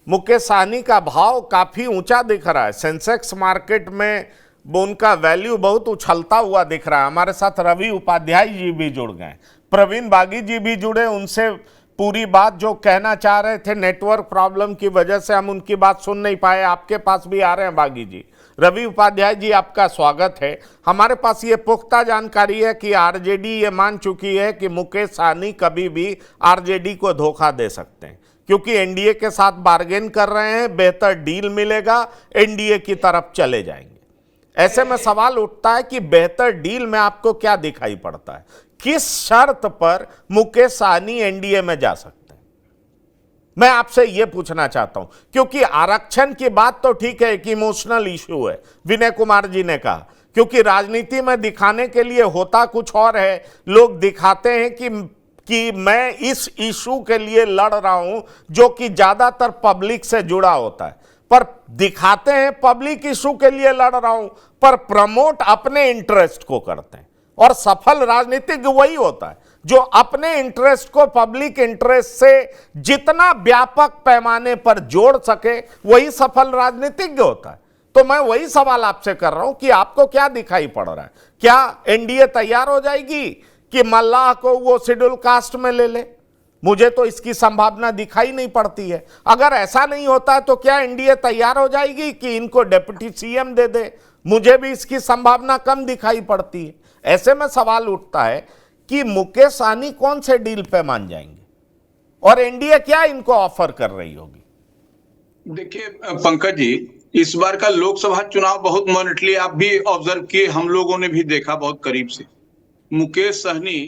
मुकेश सहनी का भाव काफी ऊंचा दिख रहा है। सेंसेक्स मार्केट में उनका वैल्यू बहुत उछलता हुआ दिख रहा है। हमारे साथ रवि उपाध्याय जी भी जुड़ गए, प्रवीण बागी जी भी जुड़े। उनसे पूरी बात जो कहना चाह रहे थे, नेटवर्क प्रॉब्लम की वजह से हम उनकी बात सुन नहीं पाए। आपके पास भी आ रहे हैं बागी जी। रवि उपाध्याय जी, आपका स्वागत है। हमारे पास ये पुख्ता जानकारी है कि आरजेडी ये मान चुकी है कि मुकेश सहनी कभी भी आरजेडी को धोखा दे सकते हैं, क्योंकि एनडीए के साथ बार्गेन कर रहे हैं, बेहतर डील मिलेगा, एनडीए की तरफ चले जाएंगे। ऐसे में सवाल उठता है कि बेहतर डील में आपको क्या दिखाई पड़ता है? किस शर्त पर मुकेश सहनी एनडीए में जा सकते हैं? मैं आपसे यह पूछना चाहता हूं, क्योंकि आरक्षण की बात तो ठीक है, एक इमोशनल इशू है, विनय कुमार जी ने कहा, क्योंकि राजनीति में दिखाने के लिए होता कुछ और है। लोग दिखाते हैं कि मैं इस इशू के लिए लड़ रहा हूं जो कि ज्यादातर पब्लिक से जुड़ा होता है, पर दिखाते हैं पब्लिक इशू के लिए लड़ रहा हूं, पर प्रमोट अपने इंटरेस्ट को करते हैं। और सफल राजनीतिज्ञ वही होता है जो अपने इंटरेस्ट को पब्लिक इंटरेस्ट से जितना व्यापक पैमाने पर जोड़ सके, वही सफल राजनीतिज्ञ होता है। तो मैं वही सवाल आपसे कर रहा हूं कि आपको क्या दिखाई पड़ रहा है? क्या एनडीए तैयार हो जाएगी कि मल्लाह को वो शेड्यूल कास्ट में ले ले? मुझे तो इसकी संभावना दिखाई नहीं पड़ती है। अगर ऐसा नहीं होता है तो क्या एनडीए तैयार हो जाएगी कि इनको डिप्टी सीएम दे दे? मुझे भी इसकी संभावना कम दिखाई पड़ती है। ऐसे में सवाल उठता है कि मुकेश सहनी कौन से डील पे मान जाएंगे और एनडीए क्या इनको ऑफर कर रही होगी?
देखिए पंकज जी, इस बार का लोकसभा चुनाव बहुत मॉनिटरली आप भी ऑब्जर्व किए, हम लोगों ने भी देखा बहुत करीब से। मुकेश सहनी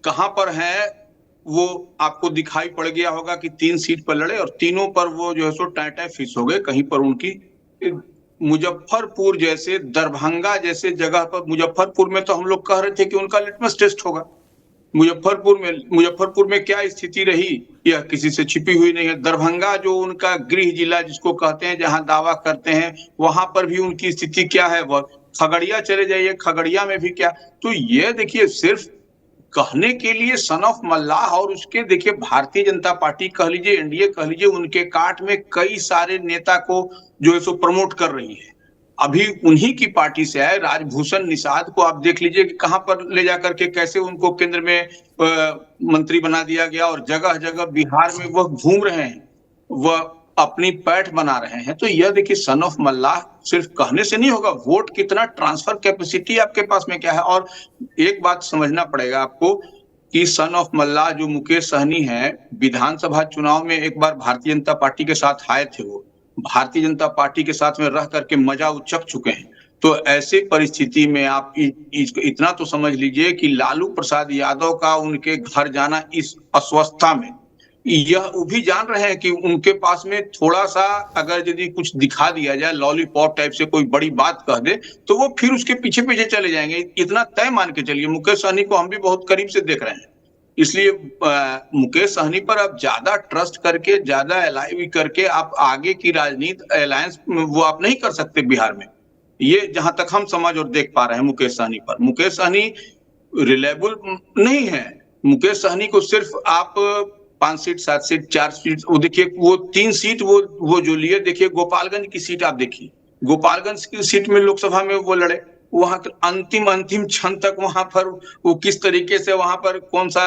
कहां पर है वो आपको दिखाई पड़ गया होगा कि 3 सीट पर लड़े और तीनों पर वो जो है सो टाई फिस हो गए। कहीं पर उनकी मुजफ्फरपुर जैसे, दरभंगा जैसे जगह पर, मुजफ्फरपुर में तो हम लोग कह रहे थे कि उनका लिटमस टेस्ट होगा। मुजफ्फरपुर में क्या स्थिति रही यह किसी से छिपी हुई नहीं है। दरभंगा जो उनका गृह जिला जिसको कहते हैं, जहां दावा करते हैं, वहां पर भी उनकी स्थिति क्या है। वह खगड़िया चले जाइए, खगड़िया में भी क्या। तो ये देखिए, सिर्फ कहने के लिए सन ऑफ मल्लाह और उसके देखिए भारतीय जनता पार्टी कह लीजिए, एनडीए कह लीजिए, उनके काट में कई सारे नेता को जो है सो प्रमोट कर रही है। अभी उन्हीं की पार्टी से आए राजभूषण निषाद को आप देख लीजिए कि कहां पर ले जाकर के कैसे उनको केंद्र में मंत्री बना दिया गया और जगह जगह बिहार में वह घूम रहे हैं, वह अपनी पैठ बना रहे हैं। तो यह देखिए, सन ऑफ मल्लाह सिर्फ कहने से नहीं होगा, वोट कितना, ट्रांसफर कैपेसिटी आपके पास में क्या है। और एक बात समझना पड़ेगा आपको कि सन ऑफ मल्लाह जो मुकेश सहनी है, विधानसभा चुनाव में एक बार भारतीय जनता पार्टी के साथ आए थे। वो भारतीय जनता पार्टी के साथ में रह करके मजा उचक चुके हैं। तो ऐसे परिस्थिति में आप इतना तो समझ लीजिए कि लालू प्रसाद यादव का उनके घर जाना इस अस्वस्थता में, यह वो भी जान रहे हैं कि उनके पास में थोड़ा सा अगर यदि कुछ दिखा दिया जाए, लॉलीपॉप टाइप से कोई बड़ी बात कह दे, तो वो फिर उसके पीछे पीछे चले जाएंगे। इतना तय मान के चलिए। मुकेश सहनी को हम भी बहुत करीब से देख रहे हैं, इसलिए मुकेश सहनी पर आप ज्यादा ट्रस्ट करके, ज्यादा अलाइव करके आप आगे की राजनीति अलायंस वो आप नहीं कर सकते बिहार में। ये जहां तक हम समझ और देख पा रहे हैं मुकेश सहनी पर। मुकेश सहनी रिलायबल नहीं है। मुकेश सहनी को सिर्फ आप 5 सीट, 7 सीट, 4 सीट, वो देखिए, वो 3 सीट वो जो लिए, देखिए गोपालगंज की सीट आप देखिए, गोपालगंज की सीट में लोकसभा में वो लड़े, वहां अंतिम क्षण तक वहां पर वो किस तरीके से वहां पर कौन सा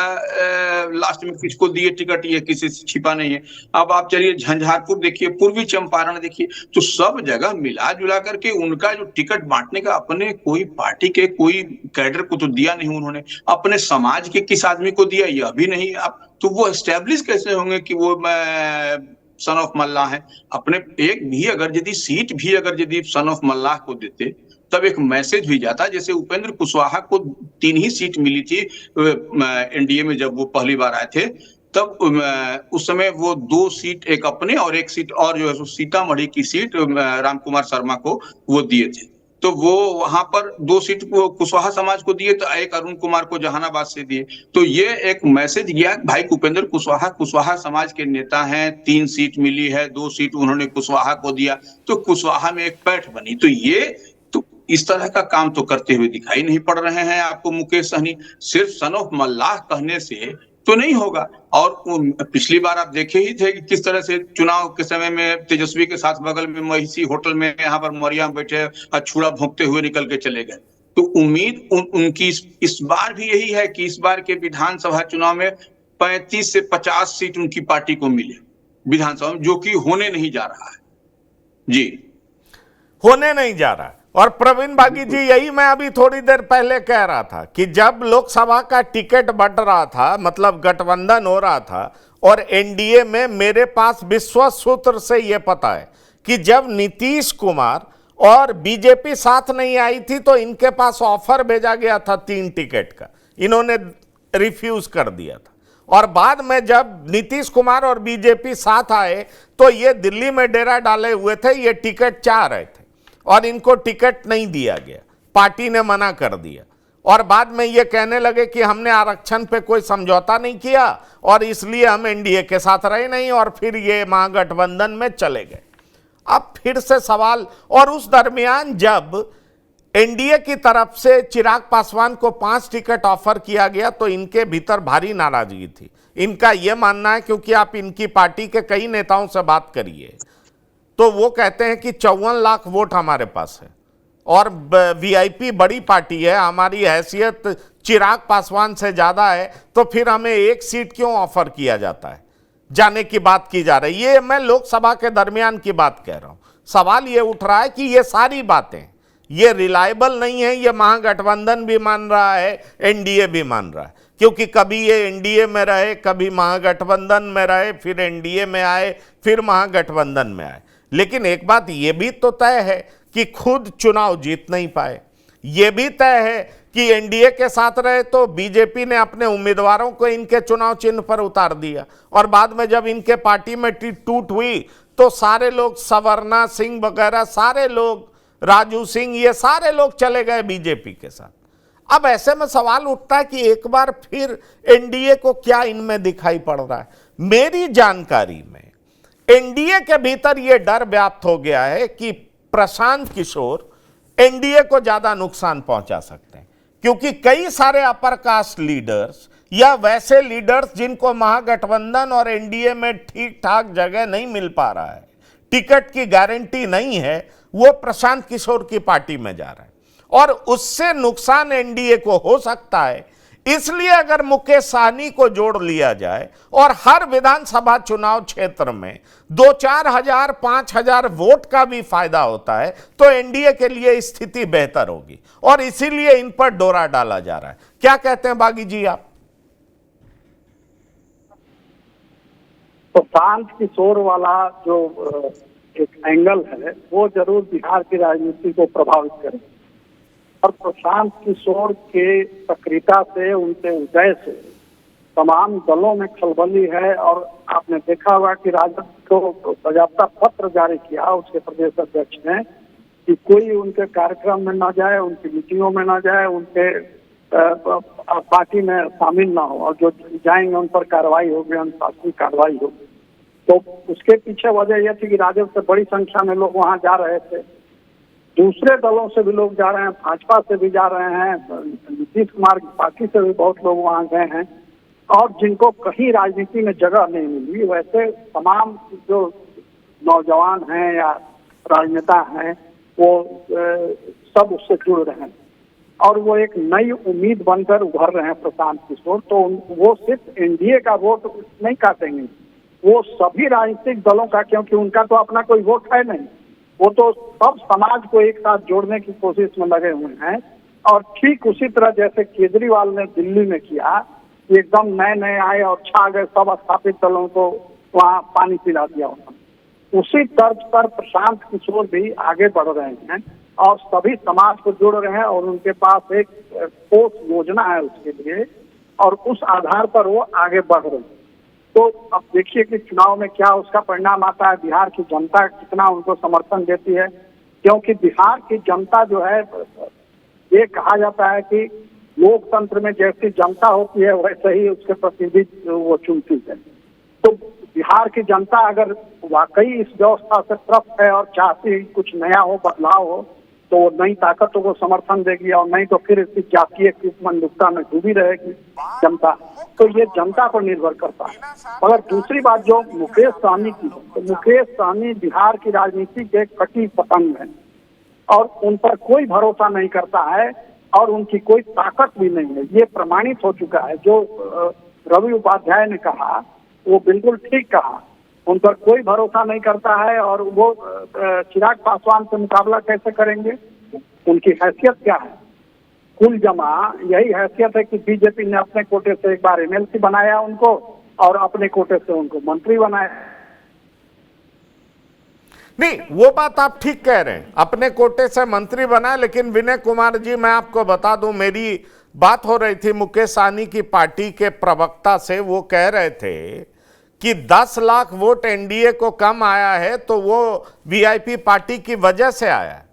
लास्ट में किसको दिए टिकट, ये किसी से छिपा नहीं है। अब आप चलिए झंझारपुर देखिए, पूर्वी चंपारण देखिए, तो सब जगह मिला जुला करके उनका जो टिकट बांटने का, अपने कोई पार्टी के कोई कैडर को तो दिया नहीं उन्होंने, अपने समाज के किस आदमी को दिया यह भी नहीं। अब तो वो एस्टेब्लिश कैसे होंगे कि वो सन ऑफ मल्लाह है। अपने एक भी अगर यदि सीट भी अगर यदि सन ऑफ मल्लाह को देते, तब एक मैसेज भी जाता। जैसे उपेंद्र कुशवाहा को 3 ही सीट मिली थी एनडीए में जब वो पहली बार आए थे, तब उस समय वो 2 सीट, एक अपने और 1 सीट और जो है सीतामढ़ी की सीट राम कुमार शर्मा को वो दिए थे। तो वो वहां पर 2 सीट को कुशवाहा समाज को दिए, तो एक अरुण कुमार को जहानाबाद से दिए। तो ये एक मैसेज गया, भाई उपेंद्र कुशवाहा समाज के नेता हैं, 3 सीट मिली है, 2 सीट उन्होंने कुशवाहा को दिया, तो कुशवाहा में एक पैठ बनी। तो ये तो इस तरह का काम तो करते हुए दिखाई नहीं पड़ रहे हैं आपको मुकेश सहनी। सिर्फ सन ऑफ मल्लाह कहने से तो नहीं होगा। और पिछली बार आप देखे ही थे कि किस तरह से चुनाव के समय में तेजस्वी के साथ बगल में महिषी होटल में यहाँ पर मरियम बैठे छुरा भोंकते हुए निकल के चले गए। तो उम्मीद उनकी इस बार भी यही है कि इस बार के विधानसभा चुनाव में 35 से 50 सीट उनकी पार्टी को मिले विधानसभा में, जो कि होने नहीं जा रहा है। जी,
होने नहीं जा रहा है। और प्रवीण बागी जी, यही मैं अभी थोड़ी देर पहले कह रहा था कि जब लोकसभा का टिकट बंट रहा था, मतलब गठबंधन हो रहा था, और एनडीए में मेरे पास विश्वस्त सूत्र से यह पता है कि जब नीतीश कुमार और बीजेपी साथ नहीं आई थी तो इनके पास ऑफर भेजा गया था 3 टिकट का, इन्होंने रिफ्यूज कर दिया था। और बाद में जब नीतीश कुमार और बीजेपी साथ आए तो ये दिल्ली में डेरा डाले हुए थे, ये टिकट चाह रहे थे और इनको टिकट नहीं दिया गया, पार्टी ने मना कर दिया। और बाद में ये कहने लगे कि हमने आरक्षण पे कोई समझौता नहीं किया और इसलिए हम एनडीए के साथ रहे नहीं, और फिर ये महागठबंधन में चले गए। अब फिर से सवाल, और उस दरमियान जब एनडीए की तरफ से चिराग पासवान को 5 टिकट ऑफर किया गया तो इनके भीतर भारी नाराजगी थी। इनका यह मानना है, क्योंकि आप इनकी पार्टी के कई नेताओं से बात करिए तो वो कहते हैं कि 54 लाख वोट हमारे पास है और वीआईपी बड़ी पार्टी है, हमारी हैसियत चिराग पासवान से ज्यादा है, तो फिर हमें 1 सीट क्यों ऑफर किया जाता है, जाने की बात की जा रही है। ये मैं लोकसभा के दरमियान की बात कह रहा हूं। सवाल ये उठ रहा है कि ये सारी बातें ये रिलायबल नहीं है, ये महागठबंधन भी मान रहा है, एनडीए भी मान रहा है, क्योंकि कभी ये एनडीए में रहे, कभी महागठबंधन में रहे, फिर एनडीए में आए, फिर महागठबंधन में आए। लेकिन एक बात ये भी तो तय है कि खुद चुनाव जीत नहीं पाए। ये भी तय है कि एनडीए के साथ रहे तो बीजेपी ने अपने उम्मीदवारों को इनके चुनाव चिन्ह पर उतार दिया, और बाद में जब इनके पार्टी में टूट हुई तो सारे लोग, सवर्णा सिंह वगैरह सारे लोग, राजू सिंह, ये सारे लोग चले गए बीजेपी के साथ। अब ऐसे में सवाल उठता है कि एक बार फिर एनडीए को क्या इनमें दिखाई पड़ रहा है। मेरी जानकारी में एनडीए के भीतर यह डर व्याप्त हो गया है कि प्रशांत किशोर एनडीए को ज्यादा नुकसान पहुंचा सकते हैं, क्योंकि कई सारे अपर कास्ट लीडर्स या वैसे लीडर्स जिनको महागठबंधन और एनडीए में ठीक ठाक जगह नहीं मिल पा रहा है, टिकट की गारंटी नहीं है, वो प्रशांत किशोर की पार्टी में जा रहा है और उससे नुकसान एनडीए को हो सकता है। इसलिए अगर मुकेश सहनी को जोड़ लिया जाए और हर विधानसभा चुनाव क्षेत्र में 2-4 हजार 5 हजार वोट का भी फायदा होता है तो एनडीए के लिए स्थिति बेहतर होगी, और इसीलिए इन पर डोरा डाला जा रहा है। क्या कहते हैं बागी जी आप?
प्रशांत किशोर वाला जो एक एंगल है वो जरूर बिहार की राजनीति को प्रभावित करेगा, और प्रशांत किशोर के सक्रियता से, उनके उदय से तमाम दलों में खलबली है। और आपने देखा होगा कि राजद को बजाबता पत्र जारी किया उसके प्रदेश अध्यक्ष ने कि कोई उनके कार्यक्रम में ना जाए, उनकी मीटिंगों में ना जाए, उनके पार्टी में शामिल ना हो, और जो जाएंगे उन पर कार्रवाई होगी, अनुशासनिक कार्रवाई होगी। तो उसके पीछे वजह यह थी कि राजद से बड़ी संख्या में लोग वहां जा रहे थे, दूसरे दलों से भी लोग जा रहे हैं, भाजपा से भी जा रहे हैं, नीतीश कुमार की पार्टी से भी बहुत लोग वहां गए हैं, और जिनको कहीं राजनीति में जगह नहीं मिली वैसे तमाम जो नौजवान हैं या राजनेता हैं वो सब उससे जुड़ रहे हैं, और वो एक नई उम्मीद बनकर उभर रहे हैं प्रशांत किशोर। तो वो सिर्फ एनडीए का वोट नहीं काटेंगे, वो सभी राजनीतिक दलों का, क्योंकि उनका तो अपना कोई वोट है नहीं, वो तो सब समाज को एक साथ जोड़ने की कोशिश में लगे हुए हैं। और ठीक उसी तरह जैसे केजरीवाल ने दिल्ली में किया, एकदम नए नए आए और छा गए, सब स्थापित दलों को वहाँ पानी पिला दिया उन्होंने। उसी तर्ज पर प्रशांत किशोर भी आगे बढ़ रहे हैं और सभी समाज को जोड़ रहे हैं, और उनके पास एक ठोस योजना है उसके लिए, और उस आधार पर वो आगे बढ़ रहे हैं। तो अब देखिए कि चुनाव में क्या उसका परिणाम आता है, बिहार की जनता कितना उनको समर्थन देती है, क्योंकि बिहार की जनता जो है, ये कहा जाता है कि लोकतंत्र में जैसी जनता होती है वैसे ही उसके प्रतिनिधि वो चुनती है। तो बिहार की जनता अगर वाकई इस व्यवस्था से त्रस्त है और चाहती कुछ नया हो, बदलाव हो, तो वो नई ताकतों को समर्थन देगी और नहीं तो फिर इसकी जातीय मंदुकता में डूबी रहेगी जनता। तो ये जनता पर निर्भर करता है। मगर दूसरी बात जो मुकेश सहनी की, तो मुकेश सहनी बिहार की राजनीति के कटी पतंग है और उन पर कोई भरोसा नहीं करता है और उनकी कोई ताकत भी नहीं है। ये प्रमाणित हो चुका है। जो रवि उपाध्याय ने कहा वो बिल्कुल ठीक कहा, उन पर कोई भरोसा नहीं करता है और वो चिराग पासवान से मुकाबला कैसे करेंगे? उनकी हैसियत क्या है? कुल जमा यही हैसियत है कि बीजेपी ने अपने कोटे से एक बार एमएलसी बनाया उनको और अपने कोटे से उनको मंत्री बनाया।
नहीं, वो बात आप ठीक कह रहे हैं, अपने कोटे से मंत्री बनाए। लेकिन विनय कुमार जी, मैं आपको बता दूं, मेरी बात हो रही थी मुकेश सहनी की पार्टी के प्रवक्ता से। वो कह रहे थे कि 10 लाख वोट एनडीए को कम आया है तो वो वीआईपी पार्टी की वजह से आया है,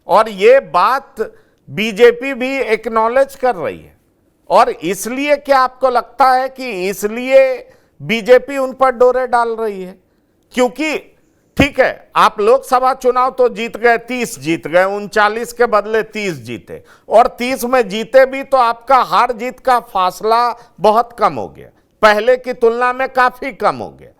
और ये बात बीजेपी भी एक्नॉलेज कर रही है। और इसलिए क्या आपको लगता है कि इसलिए बीजेपी उन पर डोरे डाल रही है? क्योंकि ठीक है, आप लोकसभा चुनाव तो जीत गए, 30 जीत गए, 39 के बदले 30 जीते, और 30 में जीते भी तो आपका हार जीत का फासला बहुत कम हो गया, पहले की तुलना में काफी कम हो गया।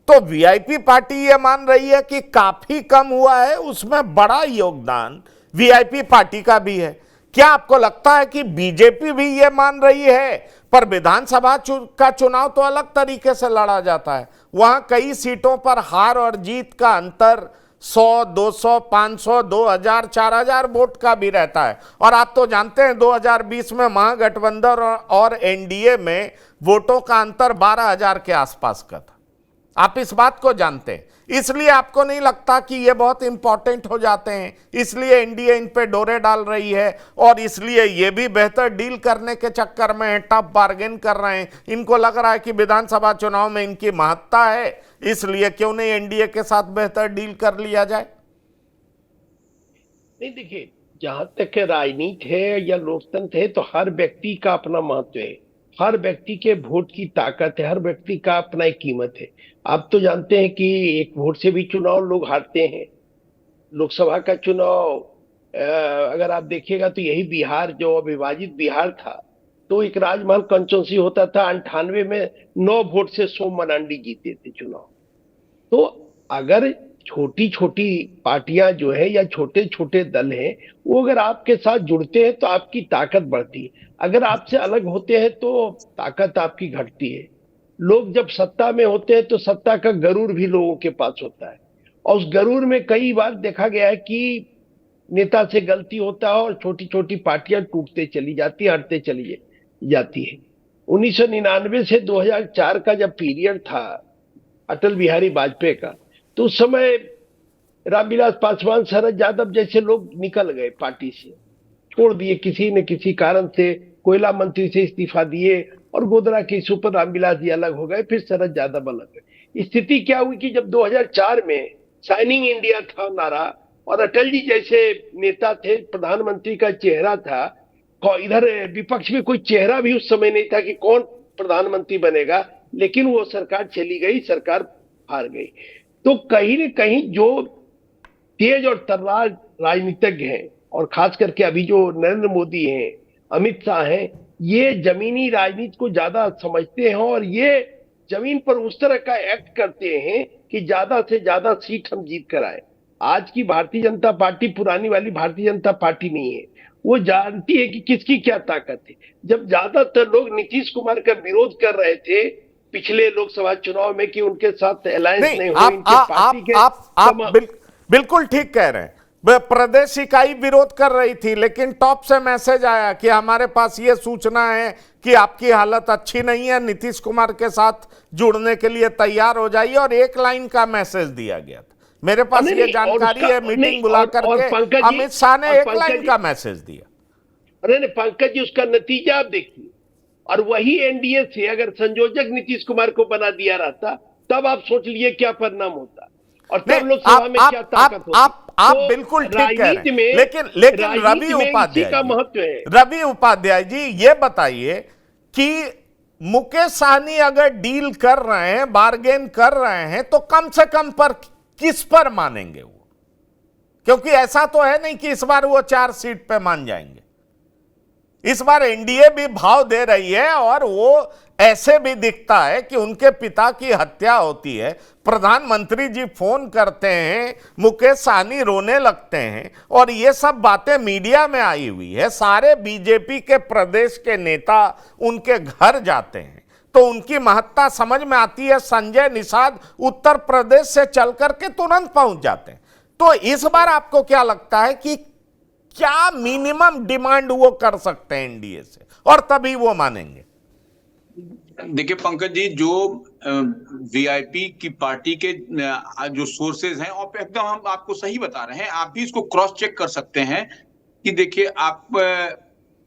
तो वीआईपी पार्टी ये मान रही है कि काफी कम हुआ है, उसमें बड़ा योगदान वीआईपी पार्टी का भी है। क्या आपको लगता है कि बीजेपी भी ये मान रही है? पर विधानसभा का चुनाव तो अलग तरीके से लड़ा जाता है, वहां कई सीटों पर हार और जीत का अंतर 100, 200, 500, 2000, 4000 वोट का भी रहता है। और आप तो जानते हैं 2020 में महागठबंधन और एनडीए में वोटों का अंतर 12000 के आसपास का था। आप इस बात को जानते हैं, इसलिए आपको नहीं लगता कि ये बहुत इंपॉर्टेंट हो जाते हैं, इसलिए एनडीए इन पे डोरे डाल रही है, और इसलिए ये भी बेहतर डील करने के चक्कर में टफ बार्गेन कर रहे हैं। इनको लग रहा है कि विधानसभा चुनाव में इनकी महत्ता है, इसलिए क्यों नहीं एनडीए के साथ बेहतर डील कर लिया जाए।
नहीं, देखिए, जहां तक राजनीति है या लोकतंत्र है तो हर व्यक्ति का अपना महत्व है, हर व्यक्ति के वोट की ताकत है, हर व्यक्ति का अपना एक कीमत है। आप तो जानते हैं कि एक वोट से भी चुनाव लोग हारते हैं। लोकसभा का चुनाव अगर आप देखिएगा तो यही बिहार, जो अविभाजित बिहार था, तो एक राजमहल कंस्टिट्यूंसी होता था, 98 में 9 वोट से सोम मरांडी जीते थे चुनाव। तो अगर छोटी छोटी पार्टियां जो है या छोटे छोटे दल हैं, वो अगर आपके साथ जुड़ते हैं तो आपकी ताकत बढ़ती है। अगर आपसे अलग होते हैं तो ताकत आपकी घटती है। लोग जब सत्ता में होते हैं तो सत्ता का गरूर भी लोगों के पास होता है, और उस गरूर में कई बार देखा गया है कि नेता से गलती होता है और छोटी छोटी पार्टियां टूटते चली जाती है, हटते चली जाती है। 1999 से 2004 का जब पीरियड था अटल बिहारी वाजपेयी का, तो उस समय रामविलास पासवान, शरद यादव जैसे लोग निकल गए पार्टी से, छोड़ दिए किसी न किसी कारण से, कोयला मंत्री से इस्तीफा दिए, और गोदरा के इशू पर रामविलास जी अलग हो गए, फिर शरद यादव अलग गए। स्थिति क्या हुई कि जब 2004 में शाइनिंग इंडिया था नारा, और अटल जी जैसे नेता थे, प्रधानमंत्री का चेहरा था, इधर विपक्ष में कोई चेहरा भी उस समय नहीं था कि कौन प्रधानमंत्री बनेगा, लेकिन वो सरकार चली गई, सरकार हार गई। तो कहीं न कहीं जो तेज और तर्रार राजनीतिज्ञ हैं, और खास करके अभी जो नरेंद्र मोदी हैं, अमित शाह हैं, ये जमीनी राजनीति को ज्यादा समझते हैं और ये जमीन पर उस तरह का एक्ट करते हैं कि ज्यादा से ज्यादा सीट हम जीत कर आए। आज की भारतीय जनता पार्टी पुरानी वाली भारतीय जनता पार्टी नहीं है, वो जानती है कि किसकी क्या ताकत है। जब ज्यादातर लोग नीतीश कुमार का विरोध कर रहे थे पिछले लोकसभा चुनाव में कि उनके साथ अलायंस नहीं हो, इनके पार्टी के
बिल्कुल ठीक कह रहे हैं। प्रदेश इकाई विरोध कर रही थी, लेकिन टॉप से मैसेज आया कि हमारे पास ये सूचना है कि आपकी हालत अच्छी नहीं है, नीतीश कुमार के साथ जुड़ने के लिए तैयार हो जाइए, और एक लाइन का मैसेज दिया गया था। मेरे पास ये जानकारी है, मीटिंग बुला करके अमित शाह ने एक लाइन का मैसेज दिया।
अरे पंकज जी, उसका नतीजा आप देखिए। और वही एनडीए से अगर संयोजक नीतीश कुमार को बना दिया रहता, तब आप सोच लिए क्या परिणाम होता, और तब लोकसभा में क्या ताकत होती।
आप बिल्कुल ठीक कह रहे हैं, लेकिन रवि उपाध्याय जी ये बताइए कि मुकेश सहनी अगर डील कर रहे हैं, बार्गेन कर रहे हैं, तो कम से कम पर किस पर मानेंगे वो? क्योंकि ऐसा तो है नहीं कि इस बार वो 4 सीट पे मान जाएंगे। इस बार एनडीए भी भाव दे रही है और वो ऐसे भी दिखता है कि उनके पिता की हत्या होती है, प्रधानमंत्री जी फोन करते हैं, मुकेश सहनी रोने लगते हैं और ये सब बातें मीडिया में आई हुई है। सारे बीजेपी के प्रदेश के नेता उनके घर जाते हैं तो उनकी महत्ता समझ में आती है। संजय निषाद उत्तर प्रदेश से चल करके तुरंत पहुंच जाते हैं। तो इस बार आपको क्या लगता है कि क्या मिनिमम डिमांड वो कर सकते हैं एनडीए से और तभी वो मानेंगे?
देखिए पंकज जी, जो वीआईपी की पार्टी के जो सोर्सेज हैं और एकदम हम आपको सही बता रहे हैं, आप भी इसको क्रॉस चेक कर सकते हैं कि देखिए आप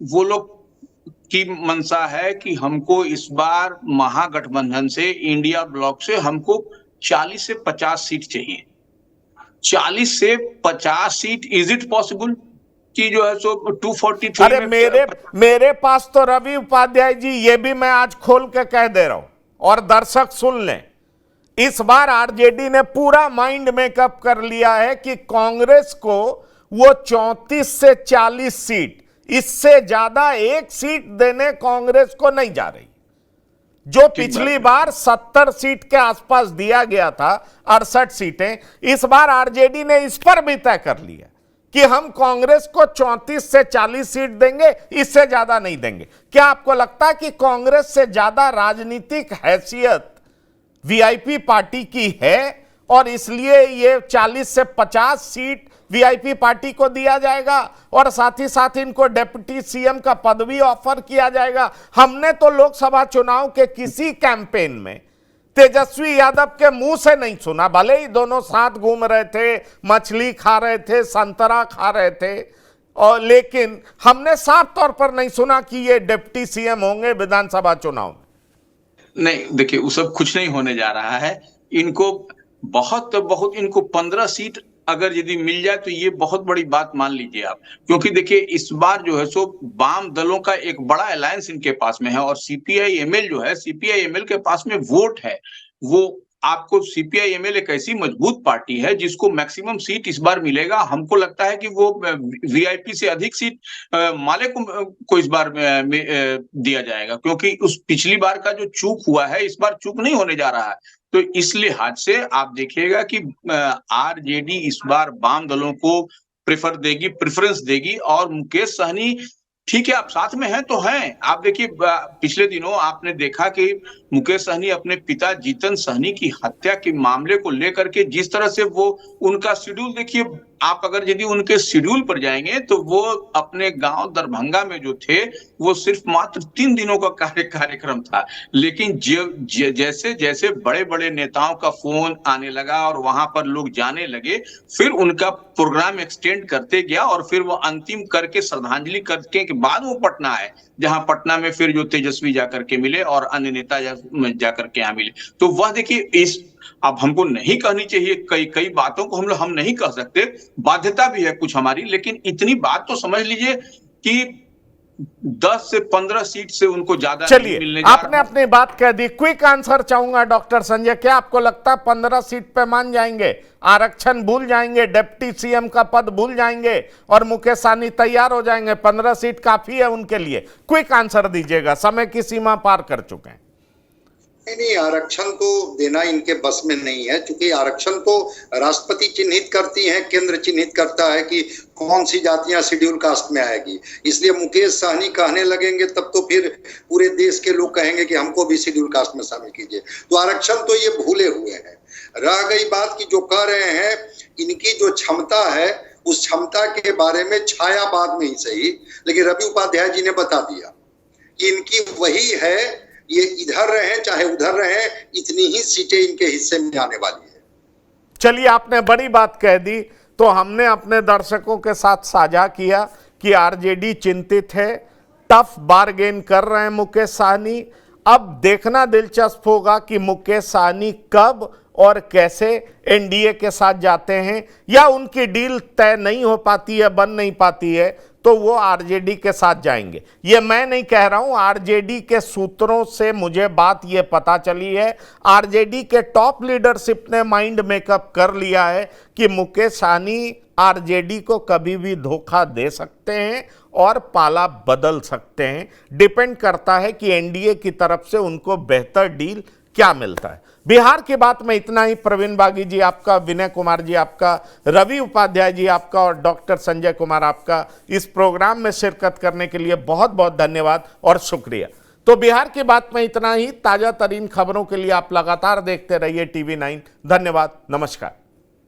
वो लोग की मंशा है कि हमको इस बार महागठबंधन से, इंडिया ब्लॉक से हमको 40 से 50 सीट चाहिए। 40 से 50 सीट, इज इट पॉसिबल कि जो है सो 243?
अरे मेरे पास तो रवि उपाध्याय जी, ये भी मैं आज खोल के कह दे रहा हूं और दर्शक सुन लें, इस बार आरजेडी ने पूरा माइंड मेकअप कर लिया है कि कांग्रेस को वो 34 से 40 सीट, इससे ज्यादा एक सीट देने कांग्रेस को नहीं जा रही। जो पिछली बार 70 सीट के आसपास दिया गया था, 68 सीटें, इस बार आरजेडी ने इस पर भी तय कर लिया कि हम कांग्रेस को 34 से 40 सीट देंगे, इससे ज्यादा नहीं देंगे। क्या आपको लगता है कि कांग्रेस से ज्यादा राजनीतिक हैसियत वीआईपी पार्टी की है और इसलिए ये 40 से 50 सीट वीआईपी पार्टी को दिया जाएगा और साथ ही साथ इनको डिप्टी सीएम का पद भी ऑफर किया जाएगा? हमने तो लोकसभा चुनाव के किसी कैंपेन में तेजस्वी यादव के मुंह से नहीं सुना, भले ही दोनों साथ घूम रहे थे, मछली खा रहे थे, संतरा खा रहे थे, और लेकिन हमने साफ तौर पर नहीं सुना कि ये डिप्टी सीएम होंगे विधानसभा चुनाव में।
नहीं, देखिए वो सब कुछ नहीं होने जा रहा है। इनको बहुत इनको 15 सीट अगर यदि मिल जाए तो ये बहुत बड़ी बात मान लीजिए आप, क्योंकि देखिए इस बार जो है सो वाम दलों का एक बड़ा अलायंस इनके पास में है और सीपीआई-एमएल जो है, सीपीआई-एमएल के पास में वोट है। वो आपको सीपीआई-एमएल एक ऐसी मजबूत पार्टी है जिसको मैक्सिमम सीट इस बार मिलेगा। हमको लगता है कि वो वीआईपी से अधिक सीट माले को इस बार दिया जाएगा, क्योंकि उस पिछली बार का जो चूक हुआ है इस बार चूक नहीं होने जा रहा है। तो इस लिहाज से आप देखिएगा कि आरजेडी इस बार वाम दलों को प्रेफरेंस देगी और मुकेश सहनी, ठीक है आप साथ में हैं तो हैं। आप देखिए पिछले दिनों आपने देखा कि मुकेश सहनी अपने पिता जीतन सहनी की हत्या के मामले को लेकर के जिस तरह से वो उनका शेड्यूल देखिए, आप अगर यदि उनके शेड्यूल पर जाएंगे तो वो अपने गांव दरभंगा में जो थे वो सिर्फ मात्र 3 दिनों का कार्यक्रम था, लेकिन जैसे जैसे बड़े बड़े नेताओं का फोन आने लगा और वहां पर लोग जाने लगे, फिर उनका प्रोग्राम एक्सटेंड करते गया और फिर वो अंतिम करके श्रद्धांजलि करके के बाद वो पटना आए, जहां पटना में फिर जो तेजस्वी जाकर के मिले और अन्य नेता जाकर के यहाँ मिले। तो वह देखिए अब हमको नहीं कहनी चाहिए, कई बातों को हम नहीं कह सकते, बाध्यता भी है कुछ हमारी, लेकिन इतनी बात तो समझ लीजिए कि 10 से 15 सीट से उनको ज्यादा नहीं मिलने जा रहा।
आपने अपनी बात कह दी, क्विक आंसर चाहूंगा डॉक्टर संजय, क्या आपको लगता है 15 सीट पे मान जाएंगे, आरक्षण भूल जाएंगे, डिप्टी सीएम का पद भूल जाएंगे और मुकेश सहनी तैयार हो जाएंगे? 15 सीट काफी है उनके लिए? क्विक आंसर दीजिएगा, समय की सीमा पार कर चुके हैं।
नहीं, आरक्षण तो देना इनके बस में नहीं है, क्योंकि आरक्षण तो राष्ट्रपति चिन्हित करती हैं, केंद्र चिन्हित करता है कि कौन सी जातियां शेड्यूल कास्ट में आएगी। इसलिए मुकेश सहनी कहने लगेंगे तब तो फिर पूरे देश के लोग कहेंगे कि हमको भी शेड्यूल कास्ट में शामिल कीजिए। तो आरक्षण तो ये भूले हुए हैं। रह गई बात की जो कह रहे हैं इनकी जो क्षमता है, उस क्षमता के बारे में छाया बाद में ही सही, लेकिन रवि उपाध्याय जी ने बता दिया कि इनकी वही है, ये इधर रहे चाहे उधर रहे, इतनी ही सीटें इनके हिस्से में आने वाली है।
चलिए, आपने बड़ी बात कह दी, तो हमने अपने दर्शकों के साथ साझा किया कि आरजेडी चिंतित है, टफ बार्गेन कर रहे हैं मुकेश सहनी। अब देखना दिलचस्प होगा कि मुकेश सहनी कब और कैसे एनडीए के साथ जाते हैं, या उनकी डील तय नहीं हो पाती है, बन नहीं पाती है, तो वो आरजेडी के साथ जाएंगे। ये मैं नहीं कह रहा हूं, आरजेडी के सूत्रों से मुझे बात ये पता चली है। आरजेडी के टॉप लीडरशिप ने माइंड मेकअप कर लिया है कि मुकेश सहनी आरजेडी को कभी भी धोखा दे सकते हैं और पाला बदल सकते हैं। डिपेंड करता है कि एनडीए की तरफ से उनको बेहतर डील क्या मिलता है। बिहार की बात में इतना ही। प्रवीण बागी जी आपका, विनय कुमार जी आपका, रवि उपाध्याय जी आपका और डॉक्टर संजय कुमार आपका इस प्रोग्राम में शिरकत करने के लिए बहुत बहुत धन्यवाद और शुक्रिया। तो बिहार की बात में इतना ही। ताजा तरीन खबरों के लिए आप लगातार देखते रहिए TV9। धन्यवाद, नमस्कार।